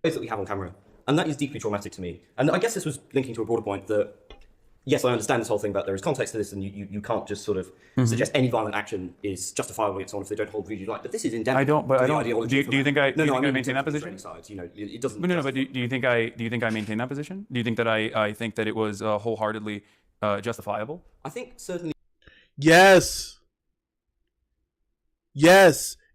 That we have on camera, and that is deeply traumatic to me. And I guess this was linking to a broader point that, yes, I understand this whole thing about there is context to this, and you can't just sort of suggest any violent action is justifiable against someone if they don't hold views you like. But this is endemic.
I don't. But I don't.
Ideology
Do you think I?
No,
do you
I
think I
mean,
maintain that position?
Side, it doesn't.
No. But do you think I maintain that position? Do you think that I think that it was wholeheartedly justifiable?
I think certainly.
Yes.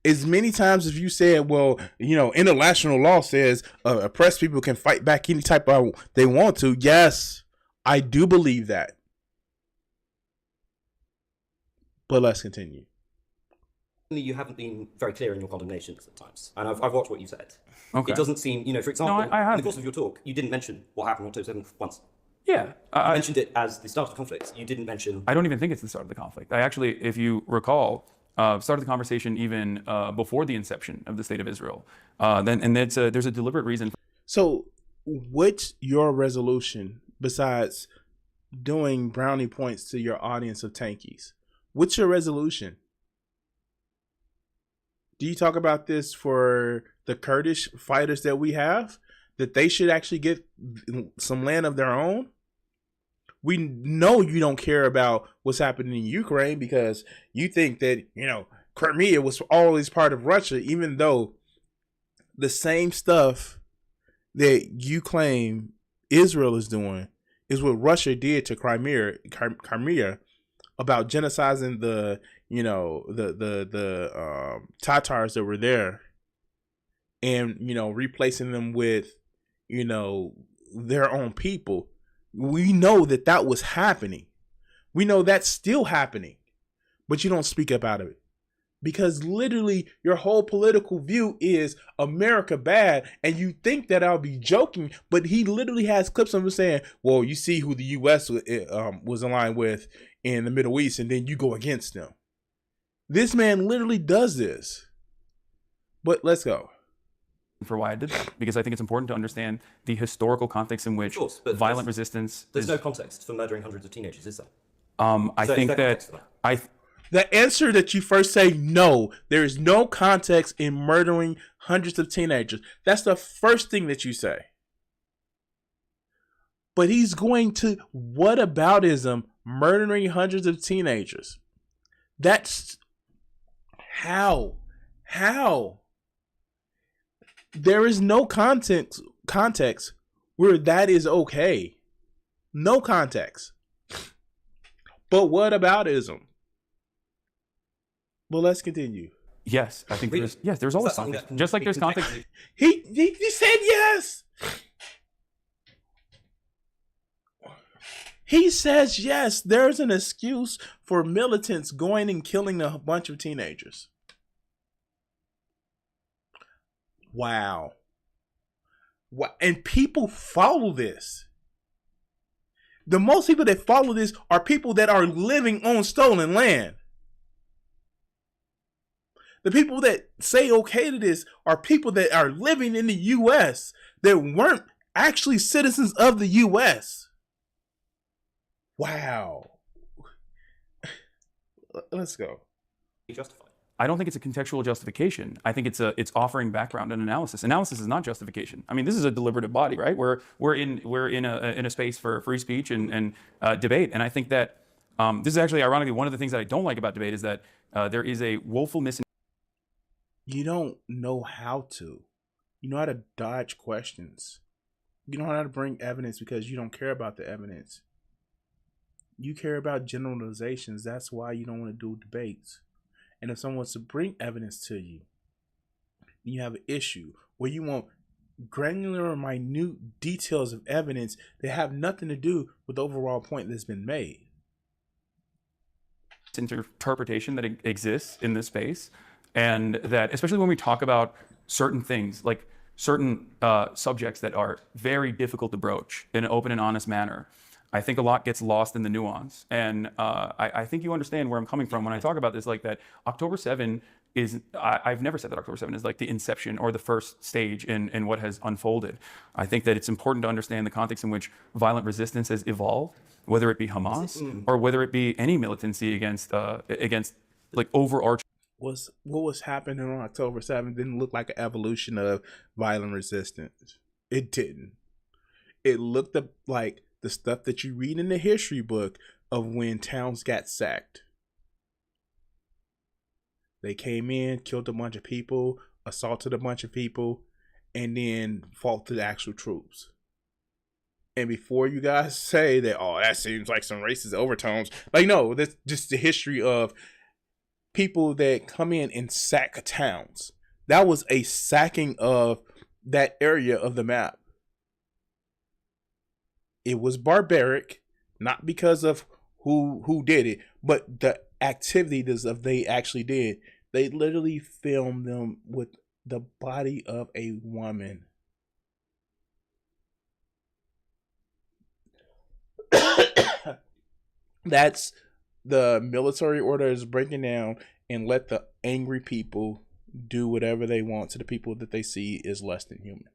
As many times as you said, well, international law says oppressed people can fight back any type of they want to. Yes, I do believe that. But let's continue.
You haven't been very clear in your condemnations at times, and I've watched what you said.
Okay.
It doesn't seem, for example,
I
in the course of your talk, you didn't mention what happened on October 7th once.
Yeah.
You mentioned it as the start of the conflict. You didn't mention.
I don't even think it's the start of the conflict. I actually, if you recall, started the conversation even before the inception of the State of Israel. There's a deliberate reason.
So, what's your resolution besides doing brownie points to your audience of tankies? What's your resolution? Do you talk about this for the Kurdish fighters that we have? That they should actually get some land of their own? We know you don't care about what's happening in Ukraine because you think that, Crimea was always part of Russia, even though the same stuff that you claim Israel is doing is what Russia did to Crimea about genociding the Tatars that were there and, replacing them with, their own people. We know that was happening. We know that's still happening, but you don't speak about it. because literally your whole political view is America bad, and you think that I'll be joking, but he literally has clips of him saying, well, you see who the U.S. Was aligned with in the Middle East, and then you go against them. This man literally does this. But let's go.
For why I did that, because I think it's important to understand the historical context in which
but
violent resistance.
There's no context for murdering hundreds of teenagers, is there?
I think that
the answer that you first say, no, there is no context in murdering hundreds of teenagers. That's the first thing that you say. But he's going to whataboutism, murdering hundreds of teenagers. That's how. There is no context where that is okay. No context. But whataboutism? Well, let's continue.
Yes, I think there's always context. Just like there's context.
He said yes. He says yes. There's an excuse for militants going and killing a bunch of teenagers. Wow. And people follow this. The most people that follow this are people that are living on stolen land. The people that say okay to this are people that are living in the U.S. that weren't actually citizens of the U.S. Wow. Let's go.
Justified.
I don't think it's a contextual justification. I think it's offering background and analysis. Analysis is not justification. I mean, this is a deliberative body, right? We're in a space for free speech and debate. And I think that this is actually, ironically, one of the things that I don't like about debate is that there is a woeful misinterpretation.
You don't know how to. You know how to dodge questions. You don't know how to bring evidence because you don't care about the evidence. You care about generalizations. That's why you don't want to do debates. And if someone wants to bring evidence to you, you have an issue where you want granular or minute details of evidence that have nothing to do with the overall point that's been made.
Interpretation that exists in this space, and that especially when we talk about certain things, like certain subjects that are very difficult to broach in an open and honest manner, I think a lot gets lost in the nuance. And I think you understand where I'm coming from when I talk about this, like that October 7 is, I've never said that October 7 is like the inception or the first stage in what has unfolded. I think that it's important to understand the context in which violent resistance has evolved, whether it be Hamas or whether it be any militancy against like overarching.
What was happening on October 7th didn't look like an evolution of violent resistance. It didn't. It looked like the stuff that you read in the history book of when towns got sacked. They came in, killed a bunch of people, assaulted a bunch of people, and then fought the actual troops. And before you guys say that, oh, that seems like some racist overtones, like, no, that's just the history of people that come in and sack towns. That was a sacking of that area of the map. It was barbaric, not because of who did it, but the activities of they actually did. They literally filmed them with the body of a woman. That's the military order is breaking down, and let the angry people do whatever they want to the people that they see is less than human.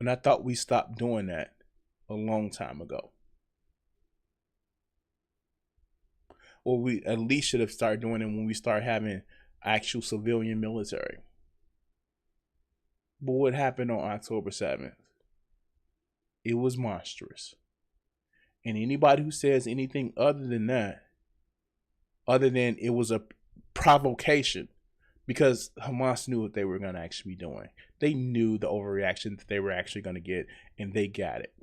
And I thought we stopped doing that a long time ago. Or we at least should have started doing it when we start having actual civilian military. But what happened on October 7th? It was monstrous. And anybody who says anything other than that, other than it was a provocation, because Hamas knew what they were going to actually be doing. They knew the overreaction that they were actually going to get, and they got it.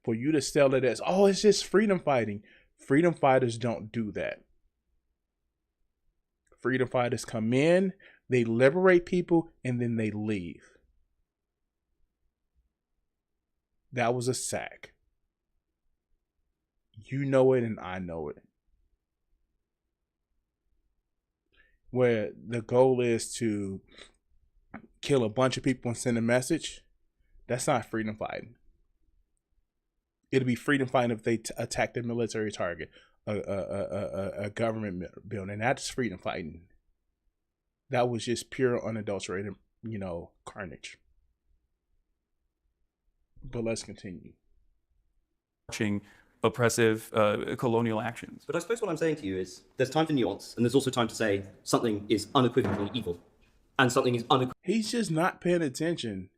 For you to sell it as, oh, it's just freedom fighting. Freedom fighters don't do that. Freedom fighters come in, they liberate people, and then they leave. That was a sack. You know it and I know it. Where the goal is to kill a bunch of people and send a message, that's not freedom fighting. It'll be freedom fighting if they attack the military target, a government building. That's freedom fighting. That was just pure, unadulterated, carnage. But let's continue.
Oppressive colonial actions.
But I suppose what I'm saying to you is there's time for nuance, and there's also time to say something is unequivocally evil, and something is unequivocally.
He's just not paying attention.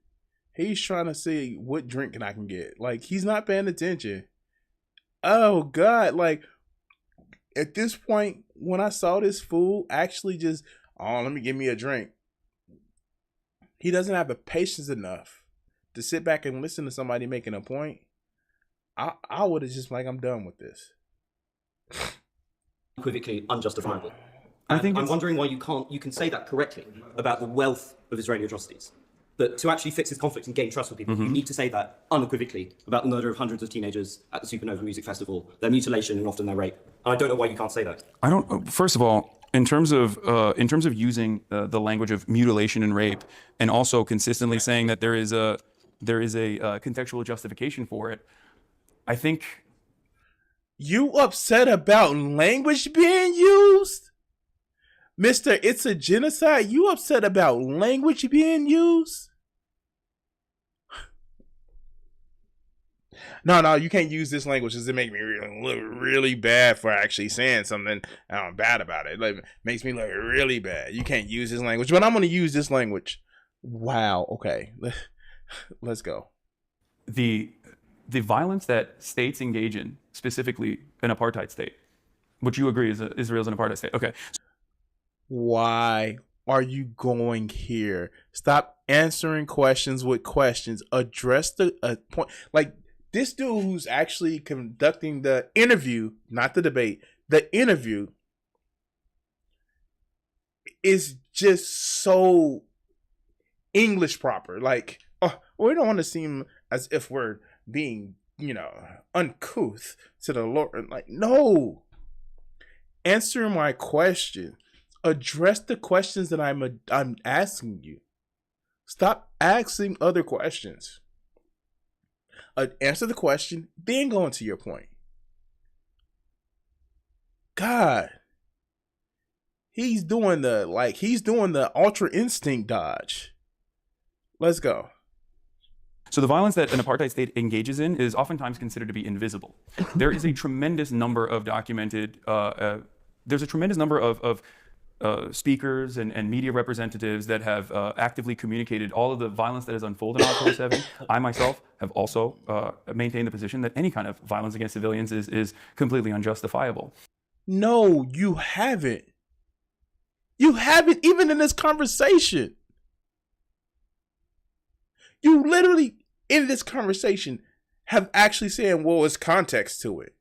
He's trying to see what drink I can get. Like, he's not paying attention. Oh, God. Like, at this point, when I saw this fool actually just, let me give me a drink. He doesn't have the patience enough to sit back and listen to somebody making a point. I would have just I'm done with this.
Equivocally unjustifiable.
I think
I'm wondering why you can say that correctly about the wealth of Israeli atrocities. But to actually fix this conflict and gain trust with people, you need to say that unequivocally about the murder of hundreds of teenagers at the Supernova Music Festival, their mutilation and often their rape. And I don't know why you can't say that.
I don't. First of all, in terms of using the language of mutilation and rape, and also consistently saying that there is a contextual justification for it, I think.
You upset about language being used? Mister, it's a genocide. You upset about language being used? No, you can't use this language because it makes me look really bad for actually saying something bad about it. Like, makes me look really bad. You can't use this language, but I'm going to use this language. Wow. Okay. Let's go.
The violence that states engage in, specifically an apartheid state, which you agree is Israel's an apartheid state. Okay.
Why are you going here? Stop answering questions with questions. Address the point. Like, this dude who's actually conducting the interview, not the debate, the interview is just so English proper. Like, we don't want to seem as if we're being, uncouth to the Lord. Like, no. Answer my question. Address the questions that I'm asking you. Stop asking other questions. Answer the question, then go into your point. God. He's doing the ultra instinct dodge. Let's go.
So the violence that an apartheid state engages in is oftentimes considered to be invisible. There is a tremendous number of documented, there's a tremendous number of speakers and media representatives that have actively communicated all of the violence that has unfolded on October 7. I myself have also maintained the position that any kind of violence against civilians is completely unjustifiable.
No, you haven't. You haven't, even in this conversation. You literally, in this conversation, have actually said, well, it's context to it.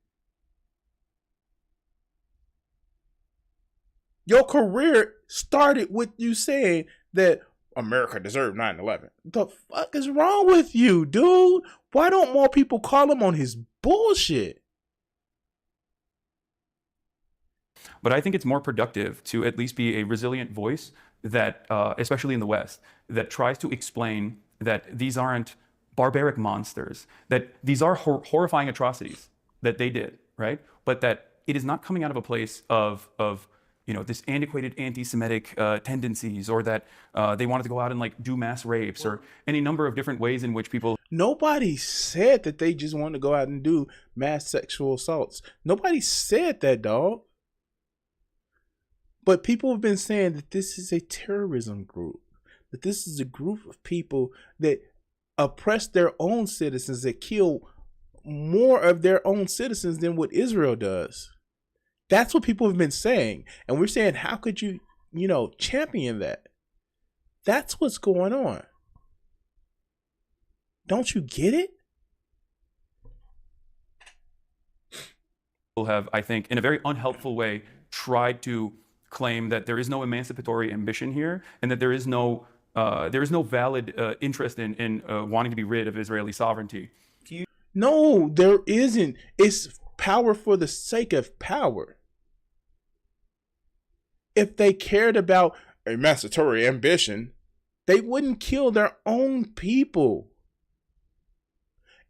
Your career started with you saying that America deserved 9/11. The fuck is wrong with you, dude? Why don't more people call him on his bullshit?
But I think it's more productive to at least be a resilient voice that, especially in the West, that tries to explain that these aren't barbaric monsters, that these are horrifying atrocities that they did, right? But that it is not coming out of a place of this antiquated anti-Semitic tendencies, or that they wanted to go out and do mass rapes, or any number of different ways in which people.
Nobody said that they just wanted to go out and do mass sexual assaults. Nobody said that, dog. But people have been saying that this is a terrorism group, that this is a group of people that oppress their own citizens, that kill more of their own citizens than what Israel does. That's what people have been saying. And we're saying, how could you, champion that? That's what's going on. Don't you get it?
People have, I think, in a very unhelpful way, tried to claim that there is no emancipatory ambition here, and that there is no valid interest in wanting to be rid of Israeli sovereignty.
No, there isn't. It's power for the sake of power. If they cared about emancipatory ambition, they wouldn't kill their own people.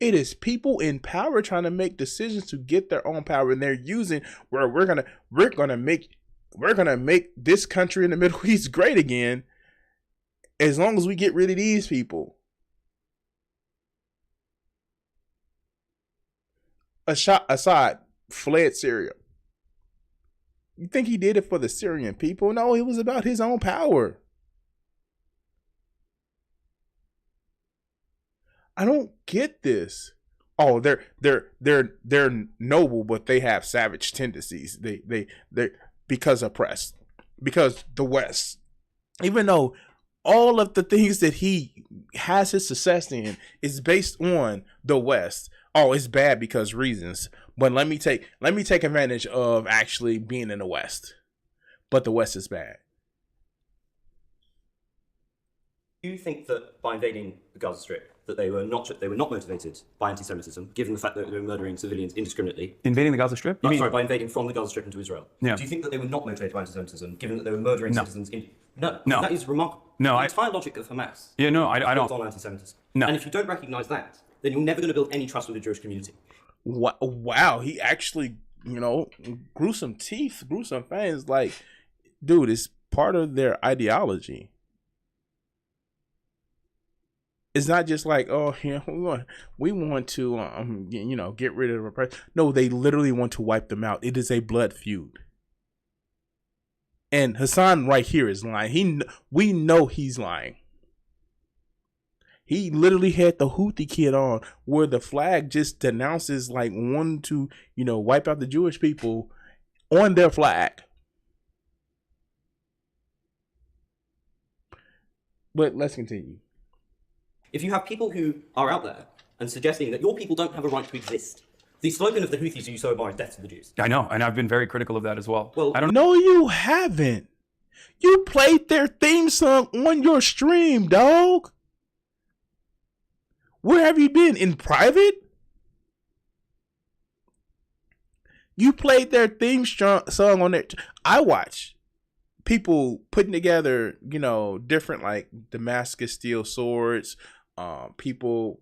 It is people in power trying to make decisions to get their own power, and they're using where we're gonna make this country in the Middle East great again, as long as we get rid of these people. Assad fled Syria. You think he did it for the Syrian people? No, it was about his own power. I don't get this. Oh, they're noble, but they have savage tendencies. They because oppressed, because the West. Even though all of the things that he has his success in is based on the West. Oh, it's bad because reasons. But let me take advantage of actually being in the West. But the West is bad.
Do you think that by invading the Gaza Strip, that they were not motivated by anti-Semitism, given the fact that they were murdering civilians indiscriminately?
Invading the Gaza Strip?
Sorry, by invading from the Gaza Strip into Israel.
Yeah.
Do you think that they were not motivated by anti-Semitism, given that they were murdering citizens? No. That is remarkable.
No,
the entire logic of Hamas.
Yeah, no, I don't.
On anti-Semitism.
No.
And if you don't recognise that, then you're never going to build any trust with the Jewish community.
Wow, he actually, grew some teeth, grew some fangs. Like, dude, it's part of their ideology. It's not just like, oh, we want to, get rid of the oppressed. No, they literally want to wipe them out. It is a blood feud. And Hassan right here is lying. We know he's lying. He literally had the Houthi kid on, where the flag just denounces like wanting to, wipe out the Jewish people on their flag. But let's continue.
If you have people who are out there and suggesting that your people don't have a right to exist, the slogan of the Houthis you so admire is death to the Jews.
I know, and I've been very critical of that as well.
Well,
I don't.
No, you haven't. You played their theme song on your stream, dog. Where have you been? In private? You played their theme song on it. I watch people putting together, different like Damascus steel swords, people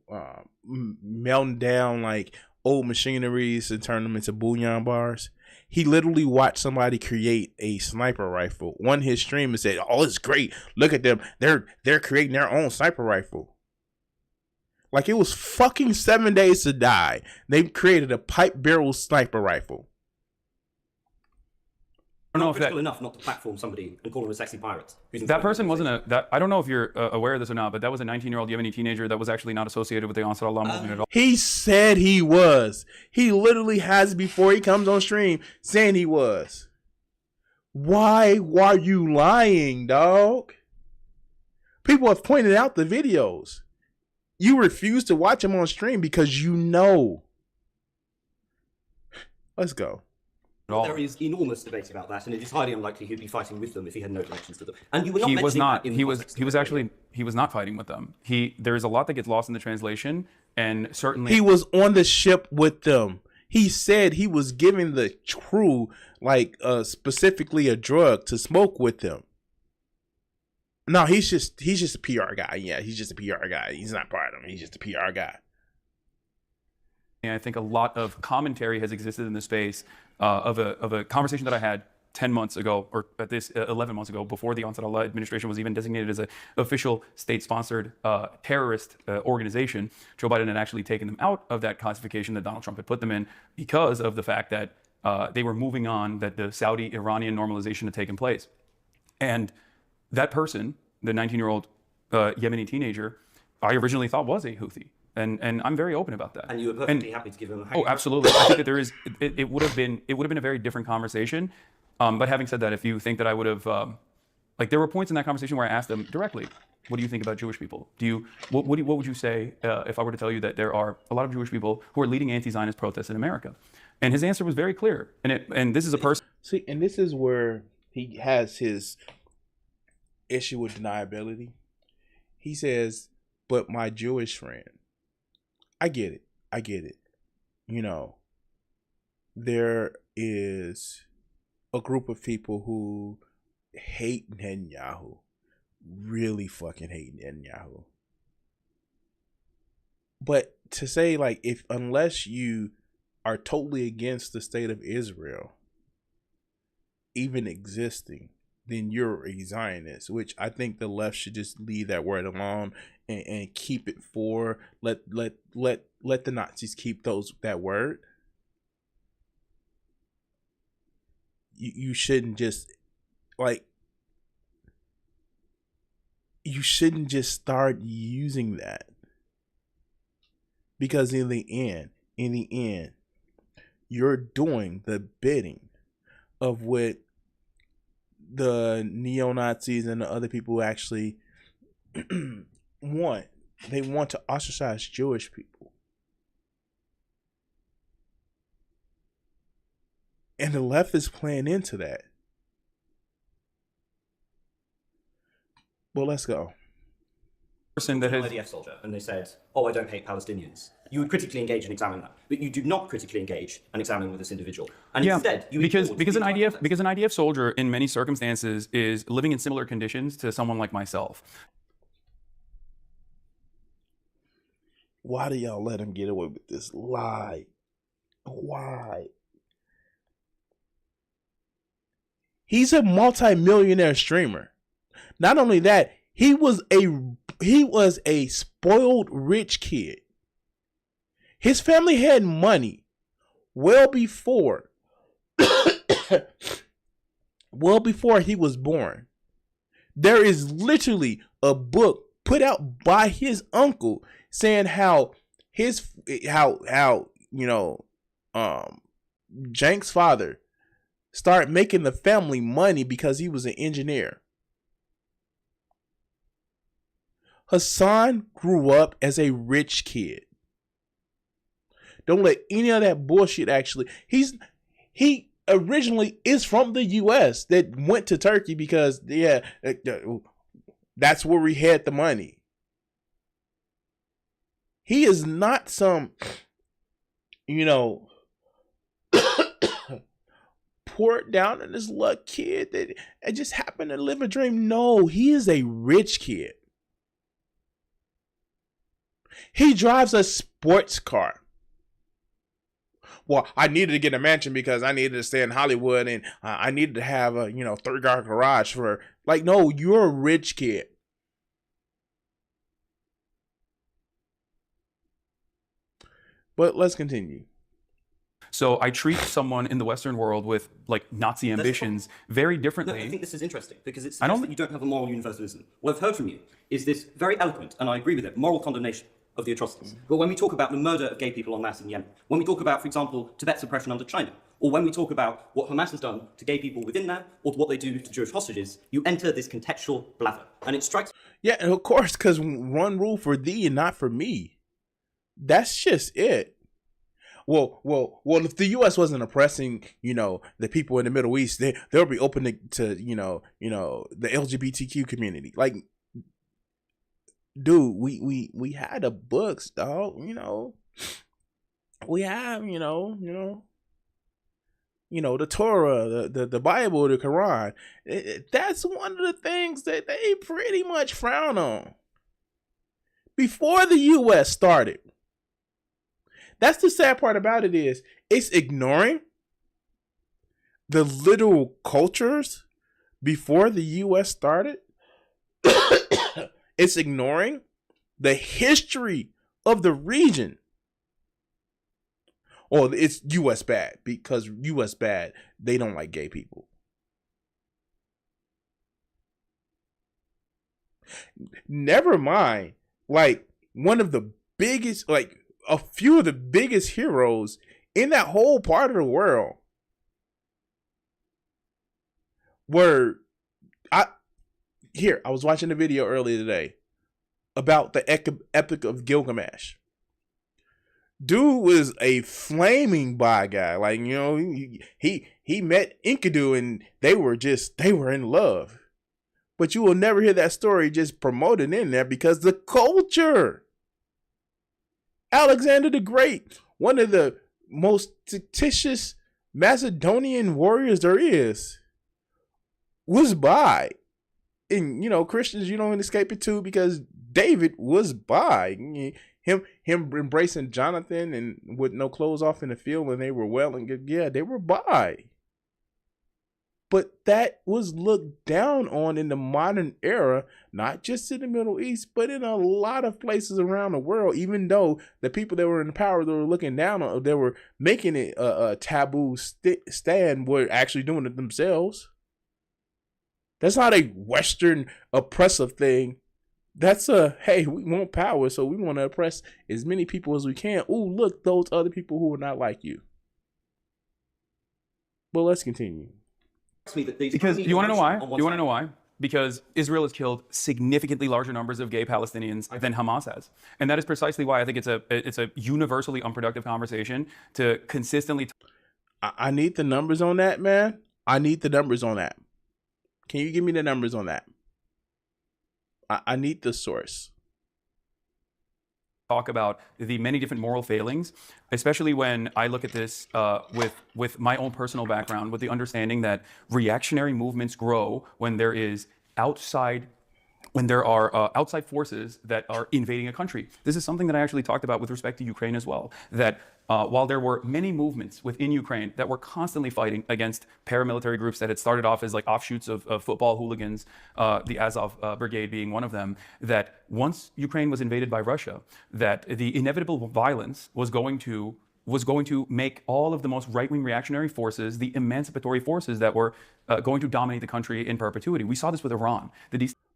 melting down like old machineries and turn them into bullion bars. He literally watched somebody create a sniper rifle on his stream and said, "Oh, it's great. Look at them. They're creating their own sniper rifle." Like, it was fucking 7 days to die. They created a pipe barrel sniper rifle.
I don't know if
critical enough not to platform somebody and call him a sexy pirate.
That person wasn't I don't know if you're aware of this or not, but that was a 19-year-old Yemeni teenager that was actually not associated with the Ansar Allah movement at all.
He said he was. He literally has, before he comes on stream, saying he was. Why are you lying, dog? People have pointed out the videos. You refuse to watch him on stream because you know. Let's go.
There is enormous debate about that, and it is highly unlikely he'd be fighting with them if he had no connections to them. And you were not.
He was not.
He
was not fighting with them. There is a lot that gets lost in the translation, and certainly
he was on the ship with them. He said he was giving the crew specifically a drug to smoke with them. No, he's just a PR guy. Yeah, he's just a PR guy. He's not part of them. He's just a PR guy.
And I think a lot of commentary has existed in the space of a conversation that I had 10 months ago, or at this 11 months ago, before the Ansar Allah administration was even designated as an official state-sponsored terrorist organization. Joe Biden had actually taken them out of that classification that Donald Trump had put them in because of the fact that they were moving on, that the Saudi-Iranian normalization had taken place. And that person, the 19-year-old Yemeni teenager, I originally thought was a Houthi. And I'm very open about that.
And you were perfectly happy to give him a hang.
Oh, absolutely. I think that there is. It would have been a very different conversation. But having said that, if you think that I would have, there were points in that conversation where I asked them directly, "What do you think about Jewish people? What would you say if I were to tell you that there are a lot of Jewish people who are leading anti-Zionist protests in America?" And his answer was very clear. And this is a person.
See, and this is where he has his issue with deniability. He says, "But my Jewish friend." I get it. there is a group of people who hate Netanyahu, really fucking hate Netanyahu. But to say, like, unless you are totally against the state of Israel even existing, then you're a Zionist, which I think the left should just leave that word alone and keep it for let the Nazis keep that word. You shouldn't just start using that, because in the end, you're doing the bidding of what the neo-Nazis and the other people actually want. They want to ostracize Jewish people. And the left is playing into that. Well, let's go.
Person that has
IDF soldier, and they said, "Oh, I don't hate Palestinians." You would critically engage and examine that, but you do not critically engage and examine with this individual. And instead, you
because an IDF soldier in many circumstances is living in similar conditions to someone like myself.
Why do y'all let him get away with this lie? Why? He's a multi-millionaire streamer. Not only that, he was a spoiled rich kid. His family had money well before he was born. There is literally a book put out by his uncle saying how Jank's father started making the family money because he was an engineer. Hassan grew up as a rich kid. Don't let any of that bullshit he originally is from the US that went to Turkey because that's where we had the money. He is not some poor down in his luck kid that just happened to live a dream. No, he is a rich kid. He drives a sports car. Well, I needed to get a mansion because I needed to stay in Hollywood, and I needed to have a 3-car garage for, like, no, you're a rich kid. But let's continue.
So I treat someone in the Western world with like Nazi ambitions very differently.
No, I think this is interesting because it suggests that you don't have a moral universalism. What I've heard from you is this very eloquent, and I agree with it, moral condemnation of the atrocities. But when we talk about the murder of gay people en masse in Yemen, when we talk about, for example, Tibet's oppression under China, or when we talk about what Hamas has done to gay people within that, or what they do to Jewish hostages, you enter this contextual blather. And it strikes...
Yeah, and of course, because one rule for thee and not for me. That's just it. Well, if the U.S. wasn't oppressing, the people in the Middle East, they'll be open to the LGBTQ community. Like, dude, we had the books, dog. We have, the Torah, the Bible, the Quran. That's one of the things that they pretty much frown on before the U.S. started. That's the sad part about it is it's ignoring the literal cultures before the U.S. started. It's ignoring the history of the region. Or it's U.S. bad because U.S. bad. They don't like gay people. Never mind, like one of the biggest, like a few of the biggest heroes in that whole part of the world were I was watching a video earlier today about the Epic of Gilgamesh. Dude was a flaming bi guy. Like, he met Enkidu and they were in love. But you will never hear that story just promoted in there because the culture. Alexander the Great, one of the most fictitious Macedonian warriors there is was by. And, Christians, you don't escape it too, because David was by. Him embracing Jonathan and with no clothes off in the field when they were well and good. Yeah, they were by. But that was looked down on in the modern era, not just in the Middle East, but in a lot of places around the world, even though the people that were in power, they were looking down on, they were making it a taboo stand, were actually doing it themselves. That's not a Western oppressive thing. That's hey, we want power, so we want to oppress as many people as we can. Ooh, look, those other people who are not like you. But let's continue.
Because you want to know why? You want to know why? Because Israel has killed significantly larger numbers of gay Palestinians than Hamas has, and that is precisely why I think it's a universally unproductive conversation to consistently.
I need the numbers on that, man. I need the numbers on that. Can you give me the numbers on that? I need the source.
Talk about the many different moral failings, especially when I look at this with my own personal background, with the understanding that reactionary movements grow when there are outside forces that are invading a country. This is something that I actually talked about with respect to Ukraine as well, that while there were many movements within Ukraine that were constantly fighting against paramilitary groups that had started off as like offshoots of football hooligans, the Azov Brigade being one of them, that once Ukraine was invaded by Russia, that the inevitable violence was going to make all of the most right-wing reactionary forces, the emancipatory forces that were going to dominate the country in perpetuity. We saw this with Iran.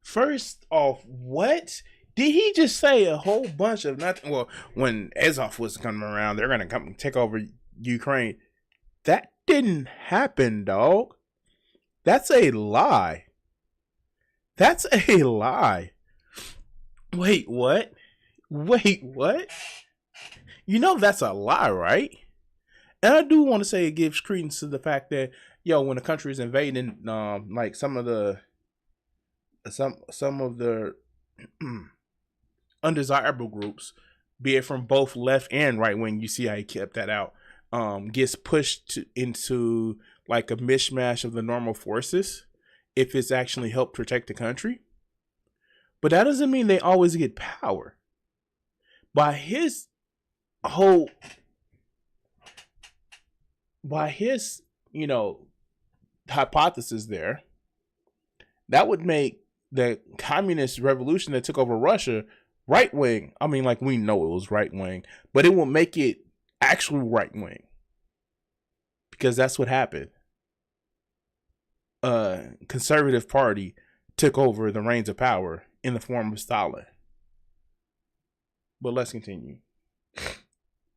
First off, what? Did he just say a whole bunch of nothing? Well, when Azov was coming around, they're going to come take over Ukraine. That didn't happen, dog. That's a lie. That's a lie. Wait, what? Wait, what? You know that's a lie, right? And I do want to say it gives credence to the fact that, when a country is invading, like some of the undesirable groups, be it from both left and right wing, you see how he kept that out, gets pushed into like a mishmash of the normal forces if it's actually helped protect the country. But that doesn't mean they always get power. By his hypothesis there, that would make the communist revolution that took over Russia right wing. I mean, like, we know it was right wing, but it will make it actual right wing, because that's what happened. Conservative party took over the reins of power in the form of Stalin. But let's continue.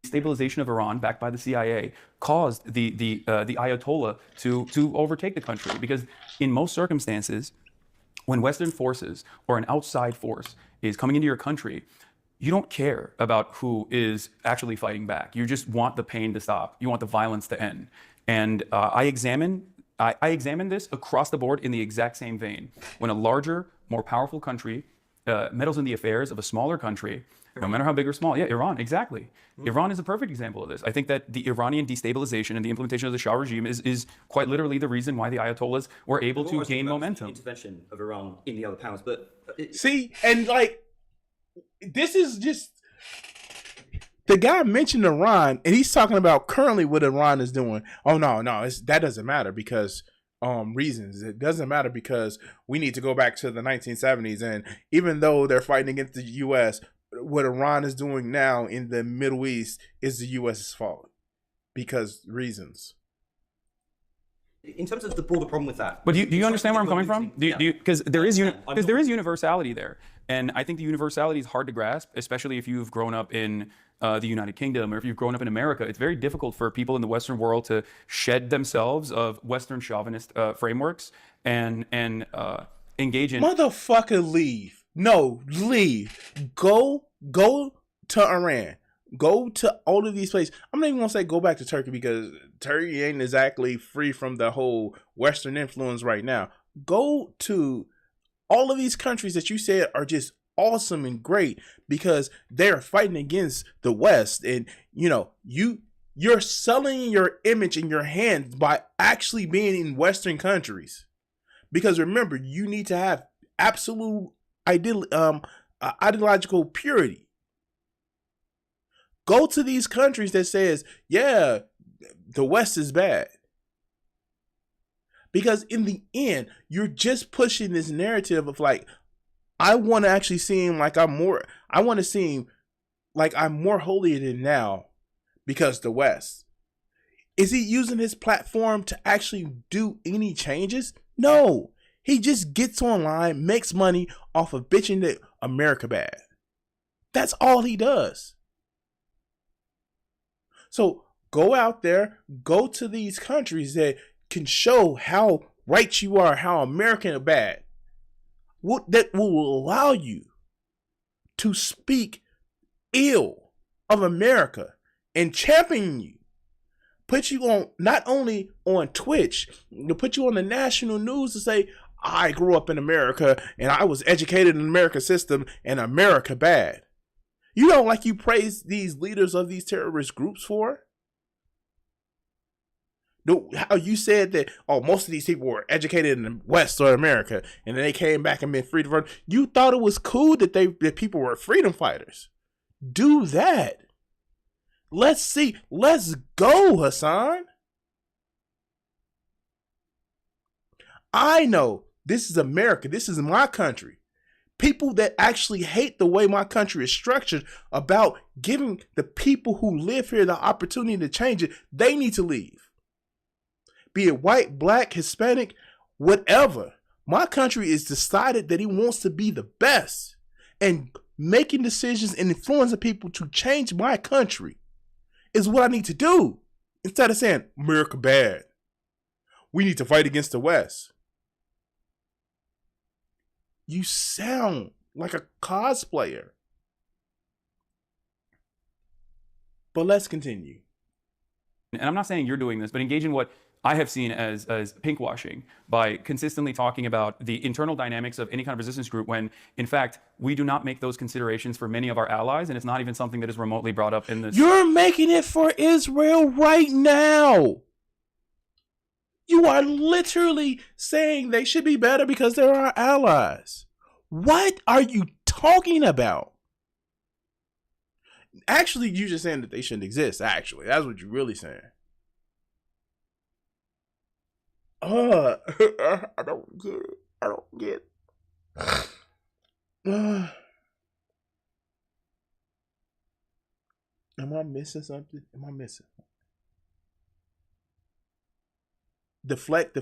Stabilization of Iran, backed by the CIA, caused the Ayatollah to overtake the country, because in most circumstances, when Western forces or an outside force is coming into your country, you don't care about who is actually fighting back. You just want the pain to stop. You want the violence to end. And I examine this across the board in the exact same vein. When a larger, more powerful country meddles in the affairs of a smaller country, no matter how big or small. Yeah, Iran, exactly. Iran is a perfect example of this. I think that the Iranian destabilization and the implementation of the Shah regime is quite literally the reason why the Ayatollahs were able to gain momentum.
Intervention of Iran in the other powers, but
see, and like, this is just, the guy mentioned Iran, and he's talking about currently what Iran is doing. Oh no, that doesn't matter because reasons. It doesn't matter because we need to go back to the 1970s, and even though they're fighting against the U.S., what Iran is doing now in the Middle East is the U.S.'s fault because reasons.
In terms of the broader problem with that,
but do you understand where I'm coming from? Because there is universality there, and I think the universality is hard to grasp, especially if you've grown up in the United Kingdom or if you've grown up in America. It's very difficult for people in the Western world to shed themselves of Western chauvinist frameworks and engage in.
Motherfucker, leave. No, leave. Go to Iran. Go to all of these places. I'm not even gonna say go back to Turkey because Turkey ain't exactly free from the whole Western influence right now. Go to all of these countries that you said are just awesome and great because they're fighting against the West. And you You're selling your image in your hands by actually being in Western countries. Because remember, you need to have absolute ideological purity. Go to these countries that says, yeah, the West is bad. Because in the end, you're just pushing this narrative of like, I want to actually seem like I'm more holier than now because the West. Is he using his platform to actually do any changes? No. He just gets online, makes money off of bitching that America bad. That's all he does. So go out there, go to these countries that can show how right you are, how American are bad. That will allow you to speak ill of America and champion you. Put you on, not only on Twitch, to put you on the national news to say, I grew up in America and I was educated in the American system and America bad. You don't like you praise these leaders of these terrorist groups for? How you said that, oh, most of these people were educated in the West or America, and then they came back and been free to run. You thought it was cool that people were freedom fighters. Do that. Let's see. Let's go, Hassan. I know this is America. This is my country. People that actually hate the way my country is structured about giving the people who live here the opportunity to change it, they need to leave. Be it white, black, Hispanic, whatever. My country is decided that it wants to be the best. And making decisions and influencing people to change my country is what I need to do. Instead of saying, America bad. We need to fight against the West. You sound like a cosplayer. But let's continue.
And I'm not saying you're doing this, but engage in what I have seen as pinkwashing by consistently talking about the internal dynamics of any kind of resistance group when, in fact, we do not make those considerations for many of our allies, and it's not even something that is remotely brought up in this.
You're making it for Israel right now. You are literally saying they should be better because they're our allies. What are you talking about? Actually, you're just saying that they shouldn't exist, actually. That's what you're really saying. I don't get it. I don't get it. Am I missing something? Am I missing? Deflect.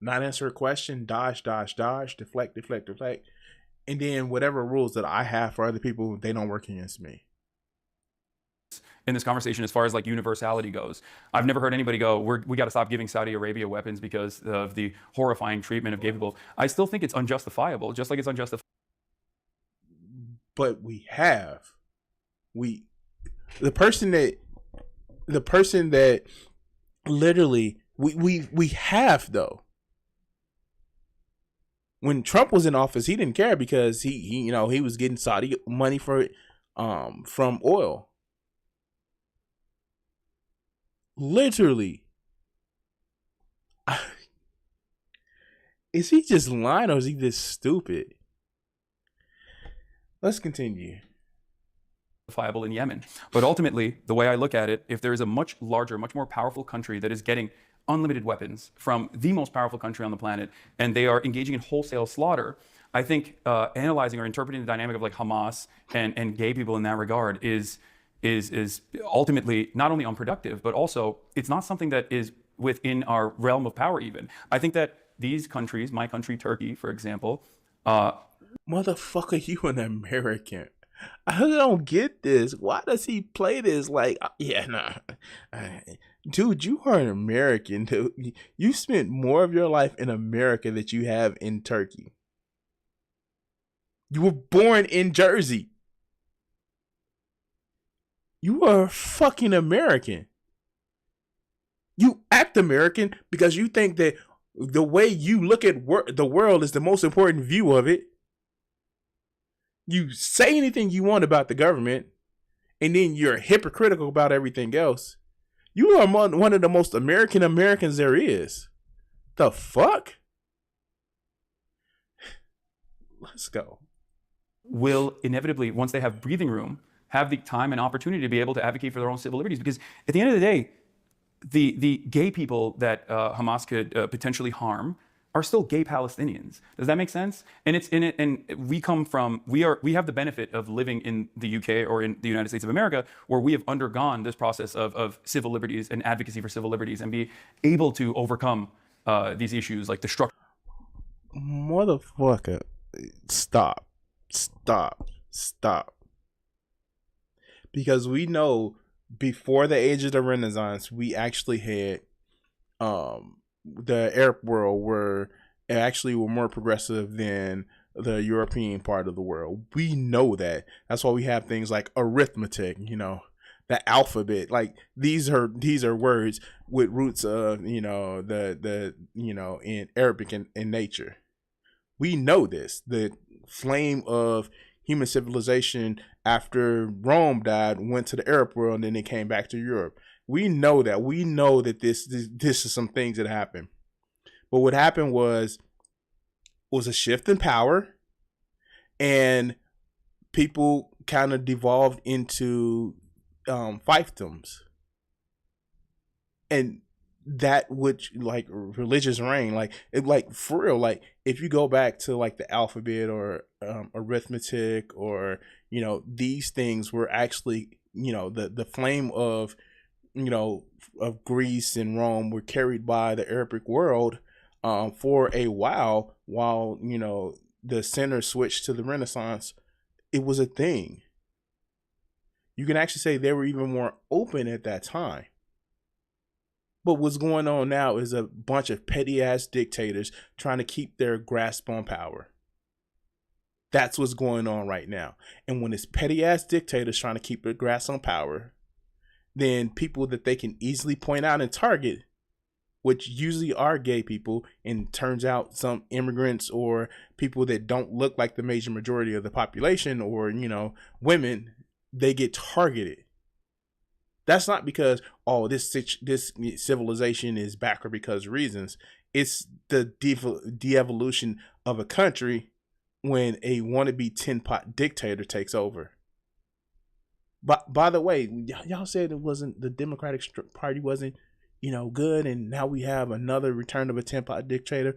Not answer a question. Dodge. Deflect. And then whatever rules that I have for other people, they don't work against me.
In this conversation, as far as like universality goes, I've never heard anybody go, we got to stop giving Saudi Arabia weapons because of the horrifying treatment of gay people. I still think it's unjustifiable, just like it's unjustifiable.
But we have. The person that literally we have though. When Trump was in office, he didn't care because he was getting Saudi money for from oil. Literally. Is he just lying or is he just stupid? Let's continue.
In Yemen. But ultimately, the way I look at it, if there is a much larger, much more powerful country that is getting unlimited weapons from the most powerful country on the planet, and they are engaging in wholesale slaughter, I think analyzing or interpreting the dynamic of like Hamas and gay people in that regard is ultimately not only unproductive, but also it's not something that is within our realm of power even. I think that these countries, my country, Turkey, for example.
Motherfucker, you an American. I don't get this. Why does he play this like, yeah, nah. Dude, you are an American. Dude. You spent more of your life in America than you have in Turkey. You were born in Jersey. You are a fucking American. You act American because you think that the way you look at the world is the most important view of it. You say anything you want about the government, and then you're hypocritical about everything else. You are one of the most Americans there is. The fuck? Let's go.
Will inevitably, once they have breathing room, have the time and opportunity to be able to advocate for their own civil liberties. Because at the end of the day, the gay people that Hamas could potentially harm are still gay Palestinians. Does that make sense? And it's in it, and we have the benefit of living in the UK or in the United States of America, where we have undergone this process of civil liberties and advocacy for civil liberties, and be able to overcome these issues like the structure.
Motherfucker, stop. Because we know before the age of the Renaissance, we actually had the Arab world were more progressive than the European part of the world. We know that. That's why we have things like arithmetic, the alphabet. Like these are words with roots of, the in Arabic in nature. We know this. The flame of human civilization after Rome died went to the Arab world, and then it came back to Europe. We know that. We know that this is some things that happened. But what happened was a shift in power, and people kind of devolved into fiefdoms. And that which like religious reign, for real, like if you go back to like the alphabet or arithmetic or these things were actually the flame of of Greece and Rome were carried by the Arabic world for a while the center switched to the Renaissance. It was a thing. You can actually say they were even more open at that time. But what's going on now is a bunch of petty ass dictators trying to keep their grasp on power. That's what's going on right now. And when it's petty ass dictators trying to keep their grasp on power, then people that they can easily point out and target, which usually are gay people, and turns out some immigrants or people that don't look like the major majority of the population, or women, they get targeted. That's not because, this civilization is backward because of reasons. It's the de-evolution of a country when a wannabe tin pot dictator takes over. But by the way, y'all said it wasn't, the Democratic Party wasn't, good, and now we have another return of a tin pot dictator.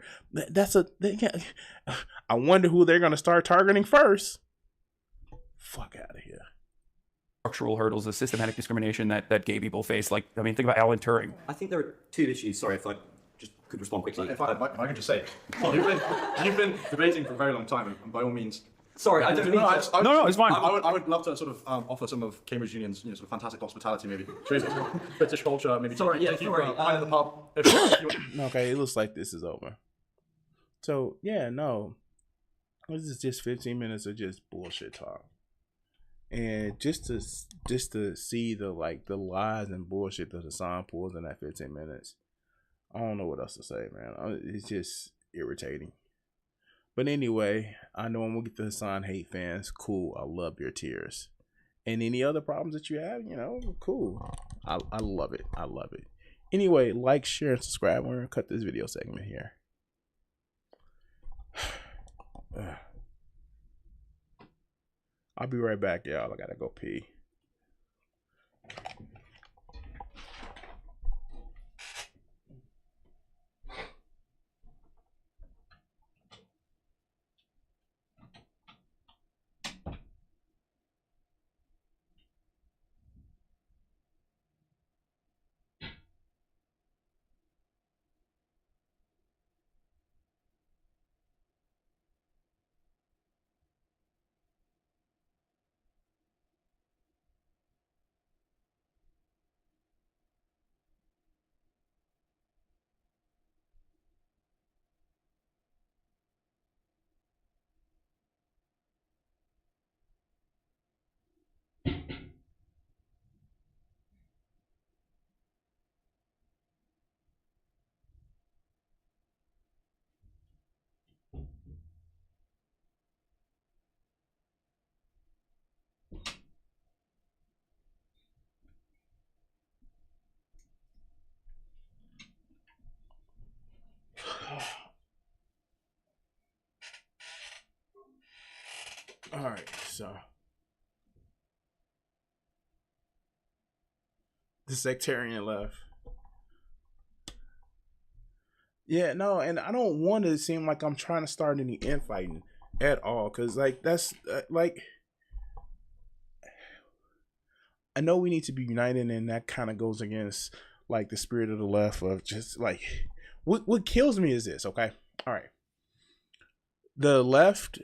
I wonder who they're gonna start targeting first. Fuck out of here.
Structural hurdles, the systematic discrimination that gay people face. Like, I mean, think about Alan Turing.
I think there are two issues. Sorry if I just could respond quickly.
If I can just say, you've been debating for a very long time, and by all means.
Sorry, I don't mean to.
No, it's fine.
I would love to sort of offer some of Cambridge Union's sort of fantastic hospitality, maybe British culture, maybe.
Sorry, yeah, sorry.
The pub.
Okay, it looks like this is over. So yeah, no, this is just 15 minutes of just bullshit talk. And just to see the lies and bullshit that Hassan pulls in that 15 minutes, I don't know what else to say, man. It's just irritating. But anyway, I know I'm gonna get the Hassan hate fans. Cool, I love your tears. And any other problems that you have, cool. I love it. I love it. Anyway, like, share, and subscribe. We're gonna cut this video segment here. I'll be right back, y'all. I gotta go pee. All right, so the sectarian left. Yeah, no, and I don't want to seem like I'm trying to start any infighting at all, because like that's like I know we need to be united, and that kind of goes against like the spirit of the left of just like what kills me is this. Okay, all right, the left,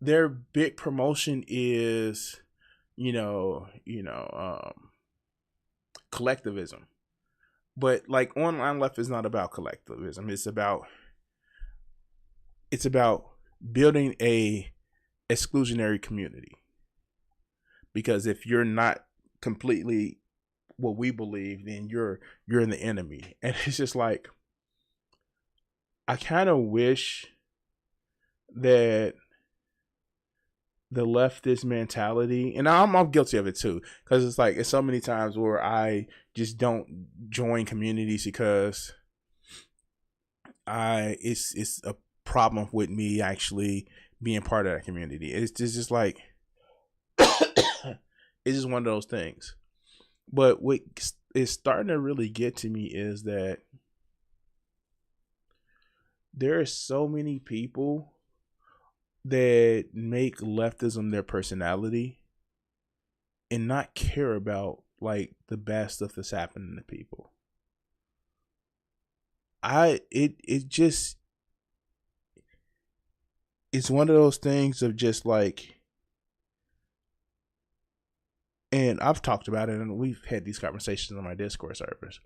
their big promotion is collectivism. But like online left is not about collectivism. It's about building a exclusionary community. Because if you're not completely what we believe, then you're the enemy. And it's just like I kind of wish that the leftist mentality, and I'm guilty of it too, because it's like it's so many times where I just don't join communities because it's a problem with me actually being part of that community. It's just like it's just one of those things. But what is starting to really get to me is that there are so many people that make leftism their personality and not care about like the bad stuff that's happening to people. It's one of those things of just like, and I've talked about it and we've had these conversations on my Discord servers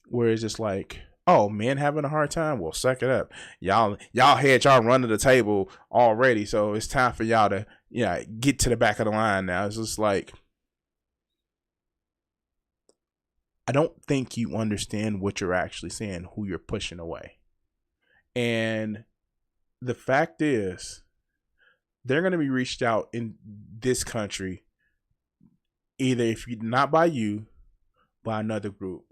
where it's just like, oh, men having a hard time? Well, suck it up. Y'all had y'all run to the table already, so it's time for y'all to get to the back of the line now. It's just like, I don't think you understand what you're actually saying, who you're pushing away. And the fact is, they're going to be reached out in this country, either if you not by you, by another group.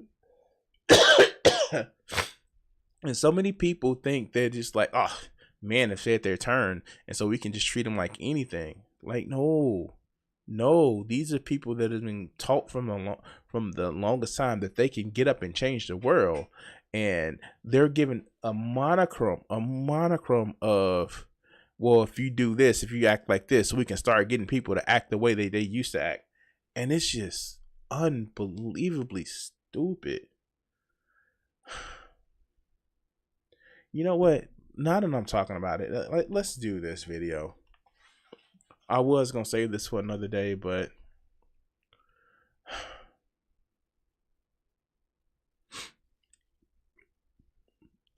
And so many people think they're just like, oh, man, it's at their turn, and so we can just treat them like anything. Like, no, these are people that have been taught from the longest time that they can get up and change the world, and they're given a monochrome of, well, if you do this, if you act like this, we can start getting people to act the way they used to act, and it's just unbelievably stupid. You know what? Now that I'm talking about it, let's do this video. I was going to save this for another day, but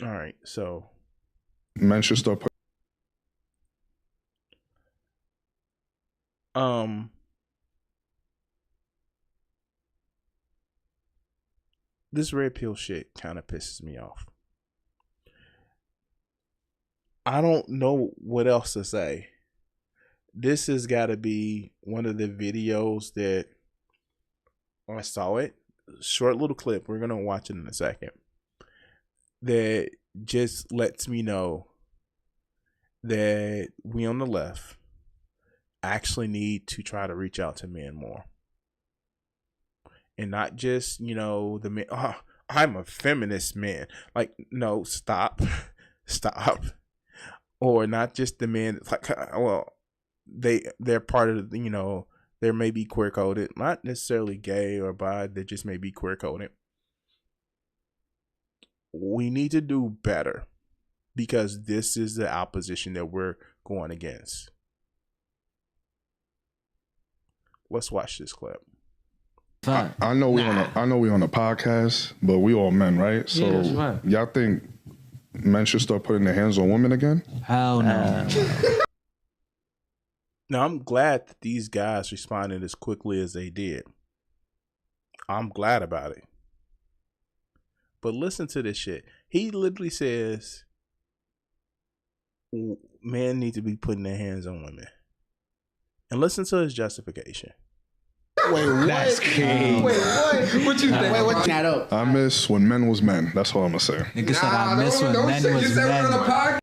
all right, so
Manchester.
This red pill shit kind of pisses me off. I don't know what else to say. This has got to be one of the videos that I saw it. Short little clip. We're going to watch it in a second. That just lets me know that we on the left actually need to try to reach out to men more. And not just, the men. Oh, I'm a feminist man. Like, no, stop. Stop. Or not just the men, like, well, they're part of the, they may be queer coded, not necessarily gay or bi, they just may be queer coded. We need to do better because this is the opposition that we're going against. Let's watch this clip.
I know we on a podcast, but we all men, right? So yeah, y'all think men should start putting their hands on women again?
Hell no.
Now, I'm glad that these guys responded as quickly as they did. I'm glad about it. But listen to this shit. He literally says men need to be putting their hands on women. And listen to his justification.
Wait, what? That's crazy. Wait, what? What you think? Wait, what that up?
I miss when men was men. That's all I'm gonna say.
Nigga said I miss when men was men.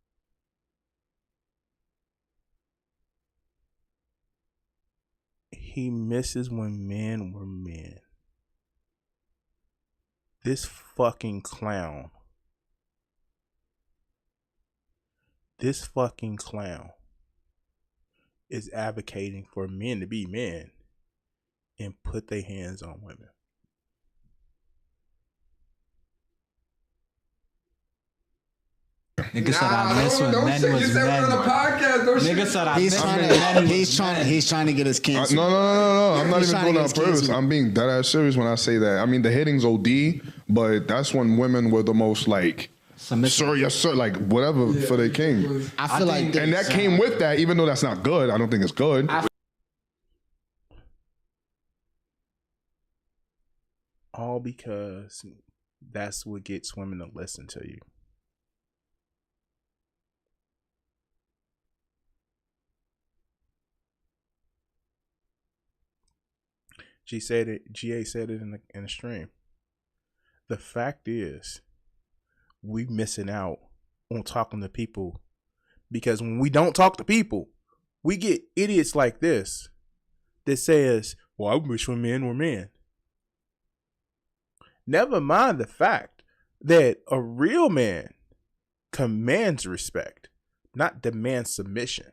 He misses when men were men. This fucking clown. This fucking clown is advocating for men to be men and put their hands on women.
Nigga said I miss when men was men. Nigga said I miss when men was men. He's trying to get us canceled.
No. I'm not even doing that on purpose. I'm being dead ass serious when I say that. I mean, the hitting's OD, but that's when women were the most like, sir, yes, sir, like whatever for their king.
I feel like,
and that came with that, even though that's not good. I don't think it's good.
All because that's what gets women to listen to you. GA said it in the stream. The fact is, we missing out on talking to people, because when we don't talk to people, we get idiots like this that says, well, I wish when men were men. Never mind the fact that a real man commands respect, not demands submission.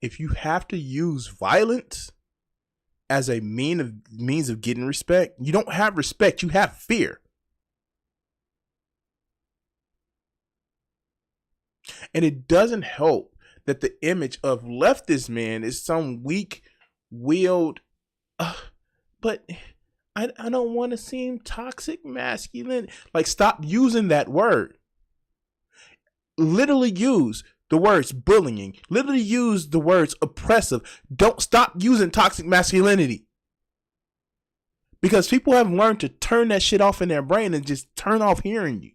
If you have to use violence as a means of getting respect, you don't have respect, you have fear. And it doesn't help that the image of leftist man is some weak-willed, but I don't want to seem toxic masculine. Like, stop using that word. Literally use the words bullying. Literally use the words oppressive. Don't stop using toxic masculinity. Because people have learned to turn that shit off in their brain and just turn off hearing you.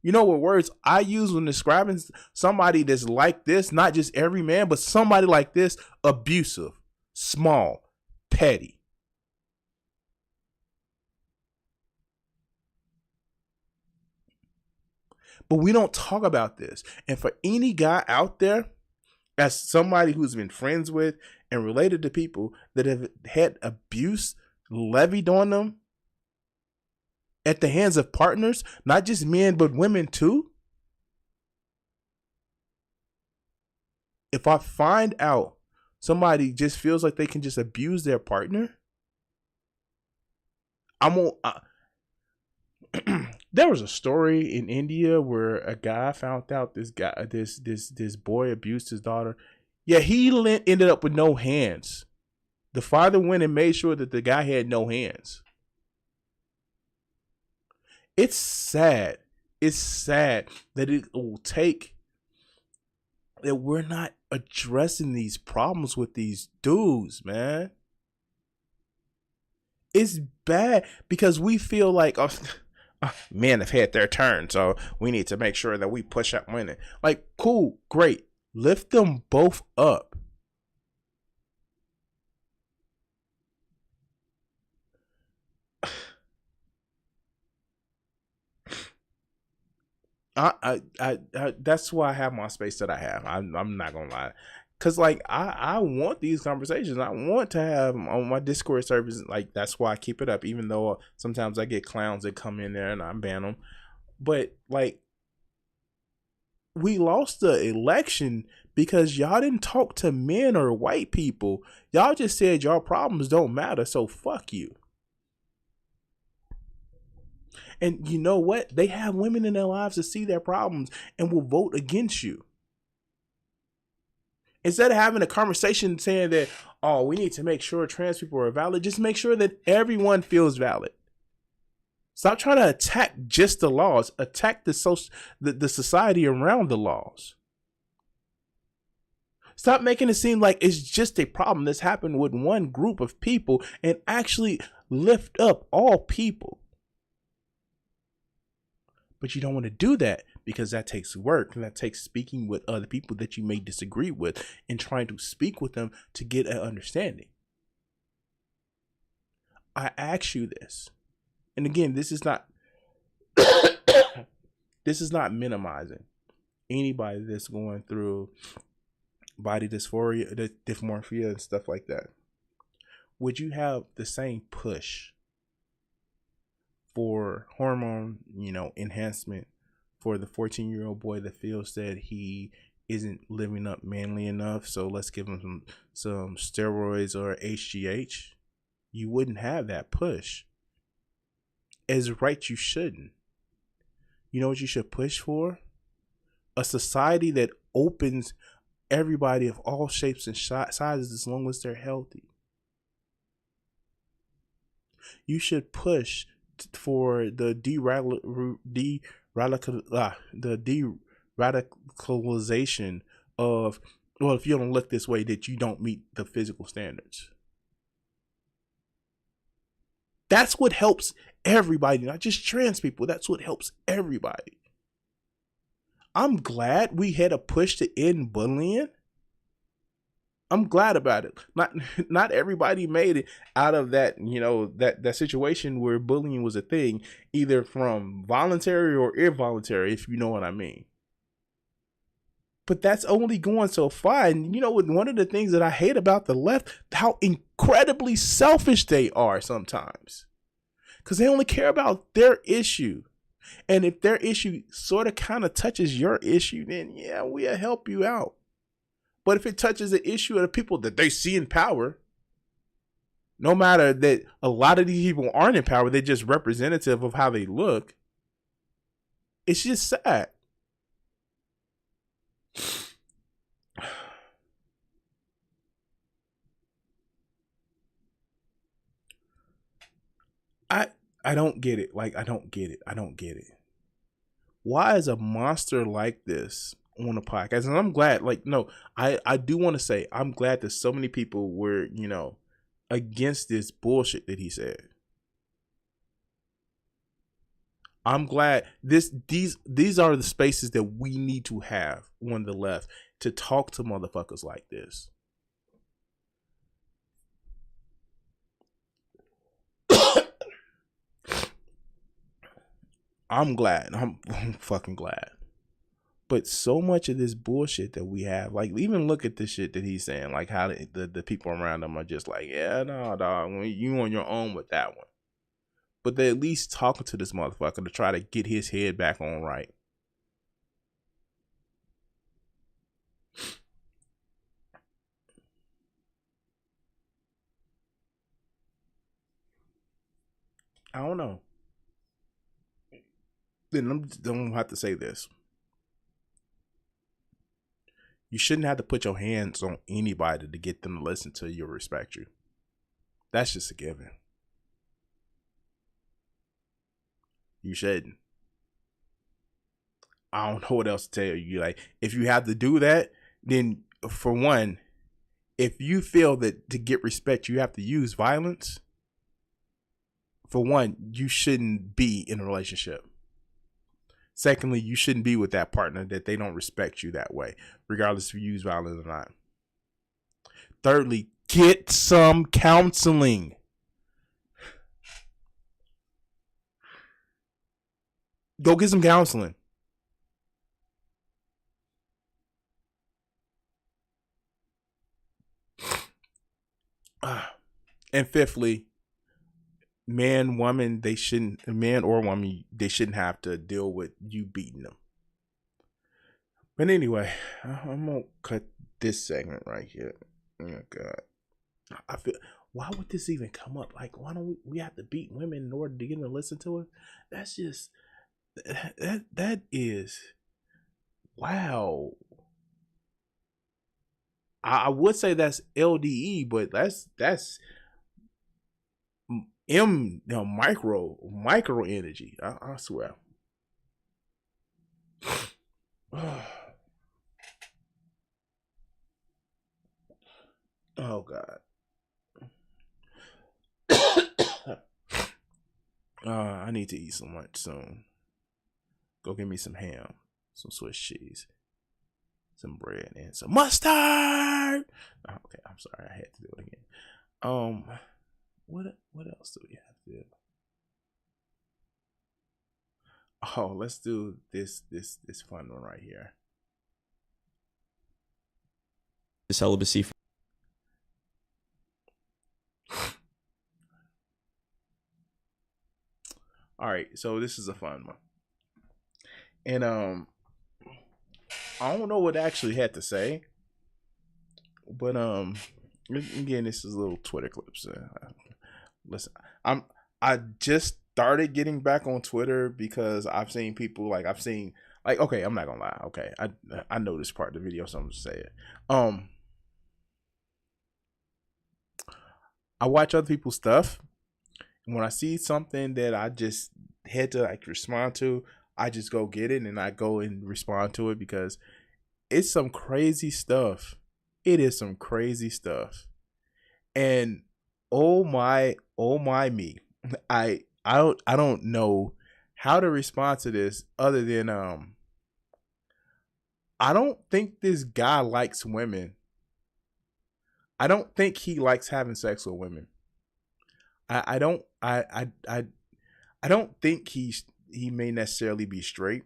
You know what words I use when describing somebody that's like this? Not just every man, but somebody like this: abusive, small, petty. But we don't talk about this. And for any guy out there, as somebody who's been friends with and related to people that have had abuse levied on them at the hands of partners, not just men, but women too. If I find out somebody just feels like they can just abuse their partner, I'm gonna... There was a story in India where a guy found out this boy abused his daughter. Yeah, he ended up with no hands. The father went and made sure that the guy had no hands. It's sad. It's sad that it will take, that we're not addressing these problems with these dudes, man. It's bad because we feel like, men have had their turn, so we need to make sure that we push up women. Like, cool, great. Lift them both up. I that's why I have my space that I have. I'm not gonna lie. Cause like I want these conversations. I want to have them on my Discord service. Like, that's why I keep it up, even though sometimes I get clowns that come in there and I ban them. But like, we lost the election because y'all didn't talk to men or white people. Y'all just said y'all problems don't matter, so fuck you. And you know what? They have women in their lives to see their problems and will vote against you. Instead of having a conversation saying that, oh, we need to make sure trans people are valid, just make sure that everyone feels valid. Stop trying to attack just the laws. Attack the society around the laws. Stop making it seem like it's just a problem that's happened with one group of people, and actually lift up all people. But you don't want to do that because that takes work, and that takes speaking with other people that you may disagree with and trying to speak with them to get an understanding. I ask you this, and again, this is not this is not minimizing. anybody that's going through body dysmorphia and stuff like that, would you have the same push for hormone, enhancement for the 14-year-old boy that feels that he isn't living up manly enough, so let's give him some steroids or HGH? You wouldn't have that push. As right, you shouldn't. You know what you should push for? A society that opens everybody of all shapes and sizes as long as they're healthy. You should push for the de-radicalization of, well, if you don't look this way, that you don't meet the physical standards. That's what helps everybody, not just trans people. That's what helps everybody. I'm glad we had a push to end bullying. I'm glad about it. Not everybody made it out of that, that situation where bullying was a thing, either from voluntary or involuntary, if you know what I mean. But that's only going so far. And one of the things that I hate about the left, how incredibly selfish they are sometimes. Because they only care about their issue. And if their issue sort of kind of touches your issue, then yeah, we'll help you out. But if it touches the issue of the people that they see in power, no matter that a lot of these people aren't in power, they're just representative of how they look, it's just sad. I don't get it. I don't get it. Why is a monster like this on a podcast? And I'm glad, I do want to say, I'm glad that so many people were, against this bullshit that he said. I'm glad these are the spaces that we need to have on the left to talk to motherfuckers like this. I'm glad. I'm fucking glad. But so much of this bullshit that we have, even look at this shit that he's saying, how the people around him are just yeah, no, dog, you on your own with that one. But they're at least talking to this motherfucker to try to get his head back on right. I don't know. Then I'm going to have to say this. You shouldn't have to put your hands on anybody to get them to listen to you or respect you. That's just a given. You shouldn't. I don't know what else to tell you. If you have to do that, then for one, if you feel that to get respect, you have to use violence, for one, you shouldn't be in a relationship. Secondly, you shouldn't be with that partner that they don't respect you that way, regardless if you use violence or not. Thirdly, get some counseling. Go get some counseling. And fifthly, man or woman, they shouldn't have to deal with you beating them. But anyway, I'm gonna cut this segment right here. Oh God, I feel, why would this even come up? Why don't we have to beat women in order to get them to listen to us? That's just that is wow. I would say that's LDE, but that's micro energy. I swear. Oh God. I need to eat some lunch soon. Go get me some ham, some Swiss cheese, some bread, and some mustard. Okay, I'm sorry, I had to do it again. What else do we have to do? Oh, let's do this fun one right here.
celibacy.
All right, so this is a fun one, and I don't know what I actually had to say, but again, this is little Twitter clips. Listen, I just started getting back on Twitter because I've seen people like okay, I'm not gonna lie. Okay, I know this part of the video, so I'm just saying it. I watch other people's stuff, and when I see something that I just had to like respond to, I just go get it and I go and respond to it because it's some crazy stuff. It is some crazy stuff, and oh my me, I don't know how to respond to this other than I don't think this guy likes women. I don't think he likes having sex with women. I don't think he may necessarily be straight.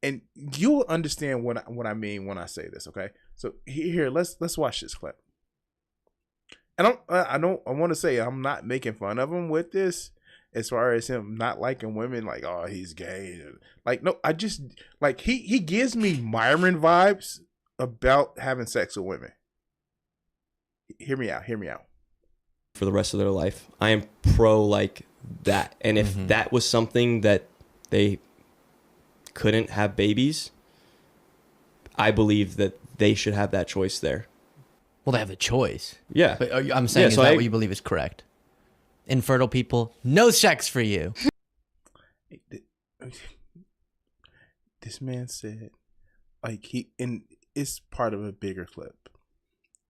And you'll understand what I mean when I say this, okay? So here, let's watch this clip. And I want to say I'm not making fun of him with this as far as him not liking women, like, oh, he's gay. Like, no, I just like he gives me Myron vibes about having sex with women. Hear me out.
For the rest of their life. I am pro like that. And if that was something that they couldn't have babies, I believe that they should have that choice there.
Well, they have a choice.
Yeah.
But I'm saying, is that what you believe is correct? Infertile people, no sex for you.
This man said, like, and it's part of a bigger clip,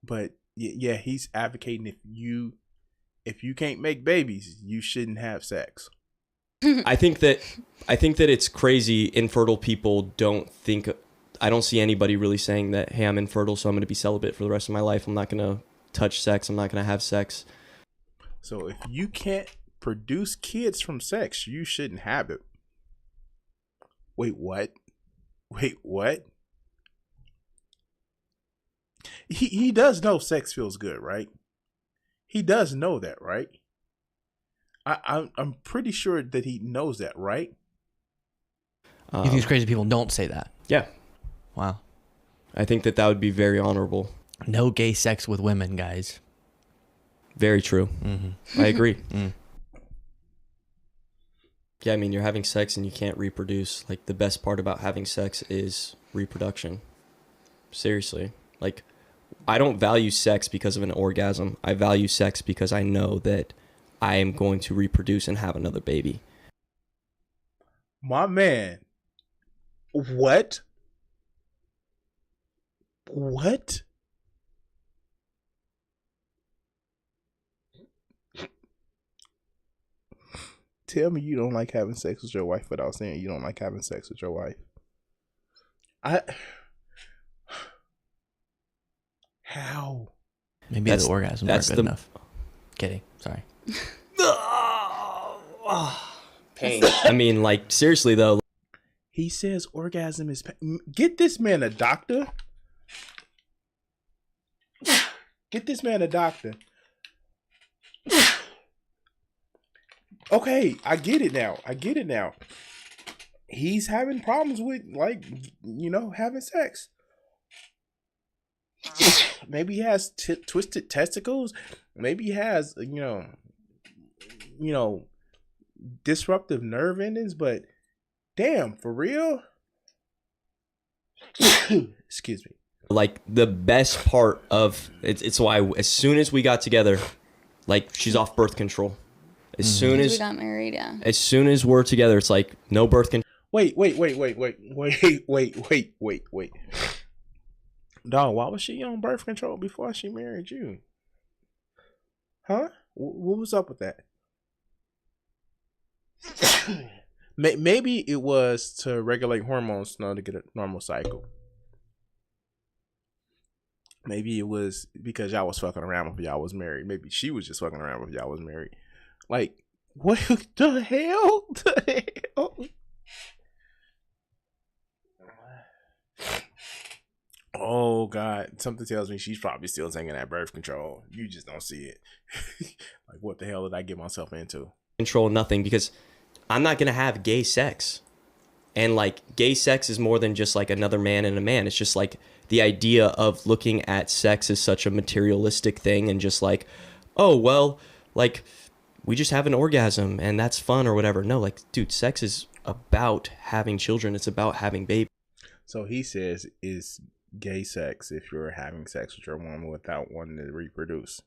but yeah, he's advocating if you can't make babies, you shouldn't have sex.
I think that it's crazy. Infertile people don't think. I don't see anybody really saying that, hey, I'm infertile, so I'm going to be celibate for the rest of my life. I'm not going to touch sex. I'm not going to have sex.
So if you can't produce kids from sex, you shouldn't have it. Wait, what? He does know sex feels good, right? He does know that, right? I'm pretty sure that he knows that, right?
You think it's crazy people don't say that?
Yeah.
Wow.
I think that would be very honorable.
No gay sex with women, guys.
Very true. I agree.
Mm.
Yeah, I mean, you're having sex and you can't reproduce. Like, the best part about having sex is reproduction. Seriously. Like, I don't value sex because of an orgasm. I value sex because I know that I am going to reproduce and have another baby.
My man. What? What? Tell me you don't like having sex with your wife without saying you don't like having sex with your wife. How?
Maybe the orgasms aren't good enough. Kidding. Sorry.
Pain. I mean, like, seriously, though.
He says orgasm is pain. Get this man a doctor. Get this man a doctor. Okay, I get it now. He's having problems with, like, having sex. Maybe he has twisted testicles. Maybe he has, disruptive nerve endings. But damn, for real? Excuse me.
Like, the best part of it's why as soon as we got together, like, she's off birth control. As soon as
we got married, yeah.
As soon as we're together, it's like no birth control.
Wait. Dog, why was she on birth control before she married you? Huh? What was up with that? Maybe it was to regulate hormones, to get a normal cycle. Maybe it was because y'all was fucking around if y'all was married. Maybe she was just fucking around if y'all was married. Like, what the hell? Oh oh God, something tells me she's probably still taking that birth control. You just don't see it. Like, what the hell did I get myself into?
Control nothing, because I'm not gonna have gay sex. And like, gay sex is more than just like another man and a man. It's just like the idea of looking at sex as such a materialistic thing and just like, oh, well, like, we just have an orgasm and that's fun or whatever. No, like, dude, sex is about having children. It's about having babies.
So he says, is gay sex if you're having sex with your woman without wanting to reproduce?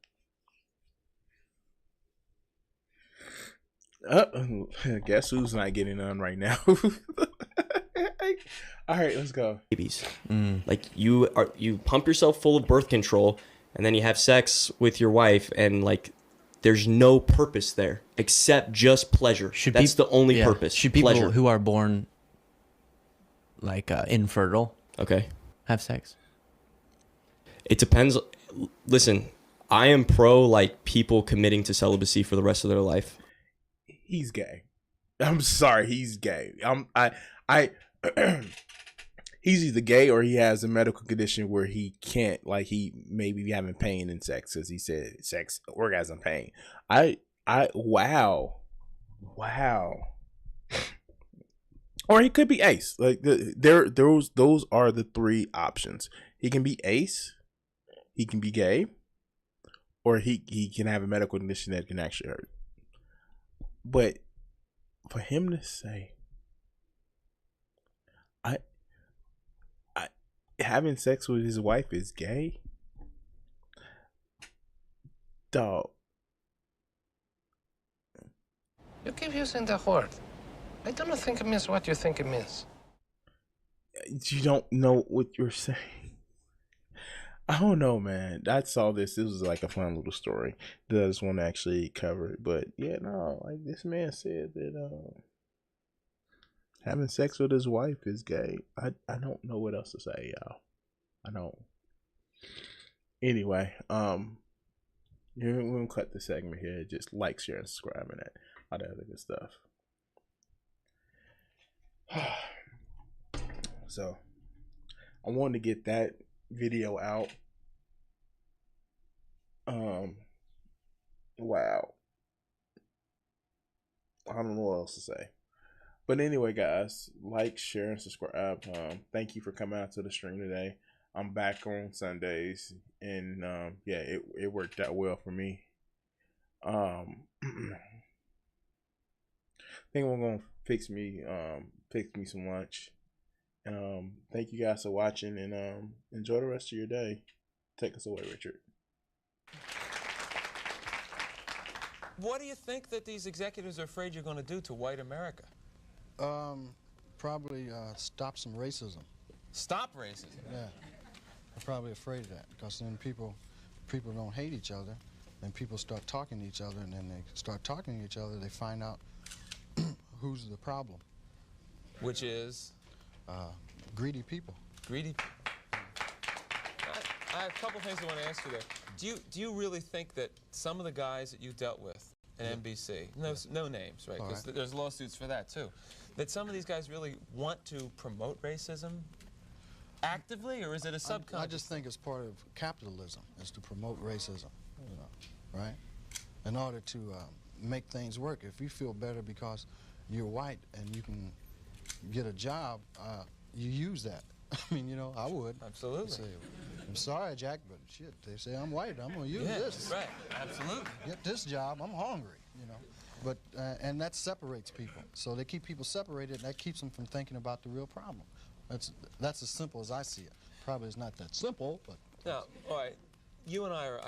Guess who's not getting none right now? All right, let's go.
Babies. Like, you pump yourself full of birth control and then you have sex with your wife and like, there's no purpose there except just pleasure. That's the only purpose.
Should people
pleasure.
who are born like infertile have sex?
It depends. Listen, I am pro like people committing to celibacy for the rest of their life.
He's gay. I'm sorry, he's gay. He's either gay or he has a medical condition where he can't, like, he maybe be having pain in sex, because he said sex, orgasm pain. Wow. Or he could be ace. Like, those are the three options. He can be ace, he can be gay, or he can have a medical condition that can actually hurt. But for him to say, having sex with his wife is gay, dog.
You keep using the word. I don't think it means what you think it means.
You don't know what you're saying. I don't know, man. I saw this. This was like a fun little story that I just want to actually cover it. But yeah, no, like this man said that having sex with his wife is gay. I don't know what else to say, y'all. I don't. Anyway, we're gonna cut the segment here. Just like, share, and subscribe, and all that other good stuff. So I wanted to get that video out. Wow. I don't know what else to say. But anyway, guys, like, share, and subscribe. Thank you for coming out to the stream today. I'm back on Sundays, and yeah, it worked out well for me. I think we're gonna fix me some lunch. Thank you guys for watching, and enjoy the rest of your day. Take us away, Richard.
What do you think that these executives are afraid you're going to do to white America?
Probably stop some racism.
Stop racism?
Yeah, I'm probably afraid of that, because then people don't hate each other, and people start talking to each other, and then they start talking to each other, they find out who's the problem.
Which is?
Greedy people.
Greedy. I have a couple things I want to ask you there. Do you really think that some of the guys that you dealt with at NBC, no names, right? Because there's lawsuits for that too, that some of these guys really want to promote racism actively, or is it a subconscious?
I just think it's part of capitalism, is to promote racism, you know, right? In order to make things work. If you feel better because you're white and you can get a job, you use that. I mean, you know, I would.
Absolutely.
Say, I'm sorry, Jack, but shit, they say I'm white. I'm going to use this.
Right. Absolutely.
Get this job. I'm hungry, you know. But, and that separates people. So they keep people separated, and that keeps them from thinking about the real problem. That's as simple as I see it. Probably it's not that simple, but.
Now, all right, you and I are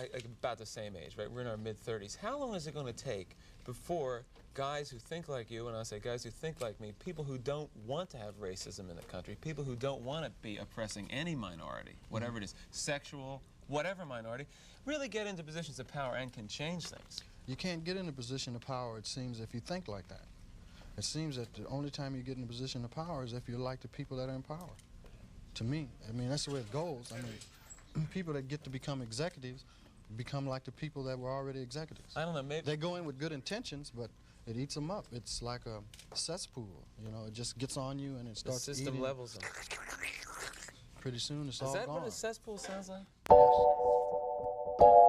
about the same age, right? We're in our mid-30s. How long is it going to take before guys who think like you, and I say guys who think like me, people who don't want to have racism in the country, people who don't want to be oppressing any minority, whatever it is, sexual, whatever minority, really get into positions of power and can change things?
You can't get in a position of power, it seems, if you think like that. It seems that the only time you get in a position of power is if you're like the people that are in power. To me, I mean, that's the way it goes. I mean, people that get to become executives become like the people that were already executives.
I don't know, maybe.
They go in with good intentions, but it eats them up. It's like a cesspool, you know. It just gets on you and it starts
the system
eating.
levels them.
pretty soon it's
Is
all
that
gone.
what a cesspool sounds like?
Yes.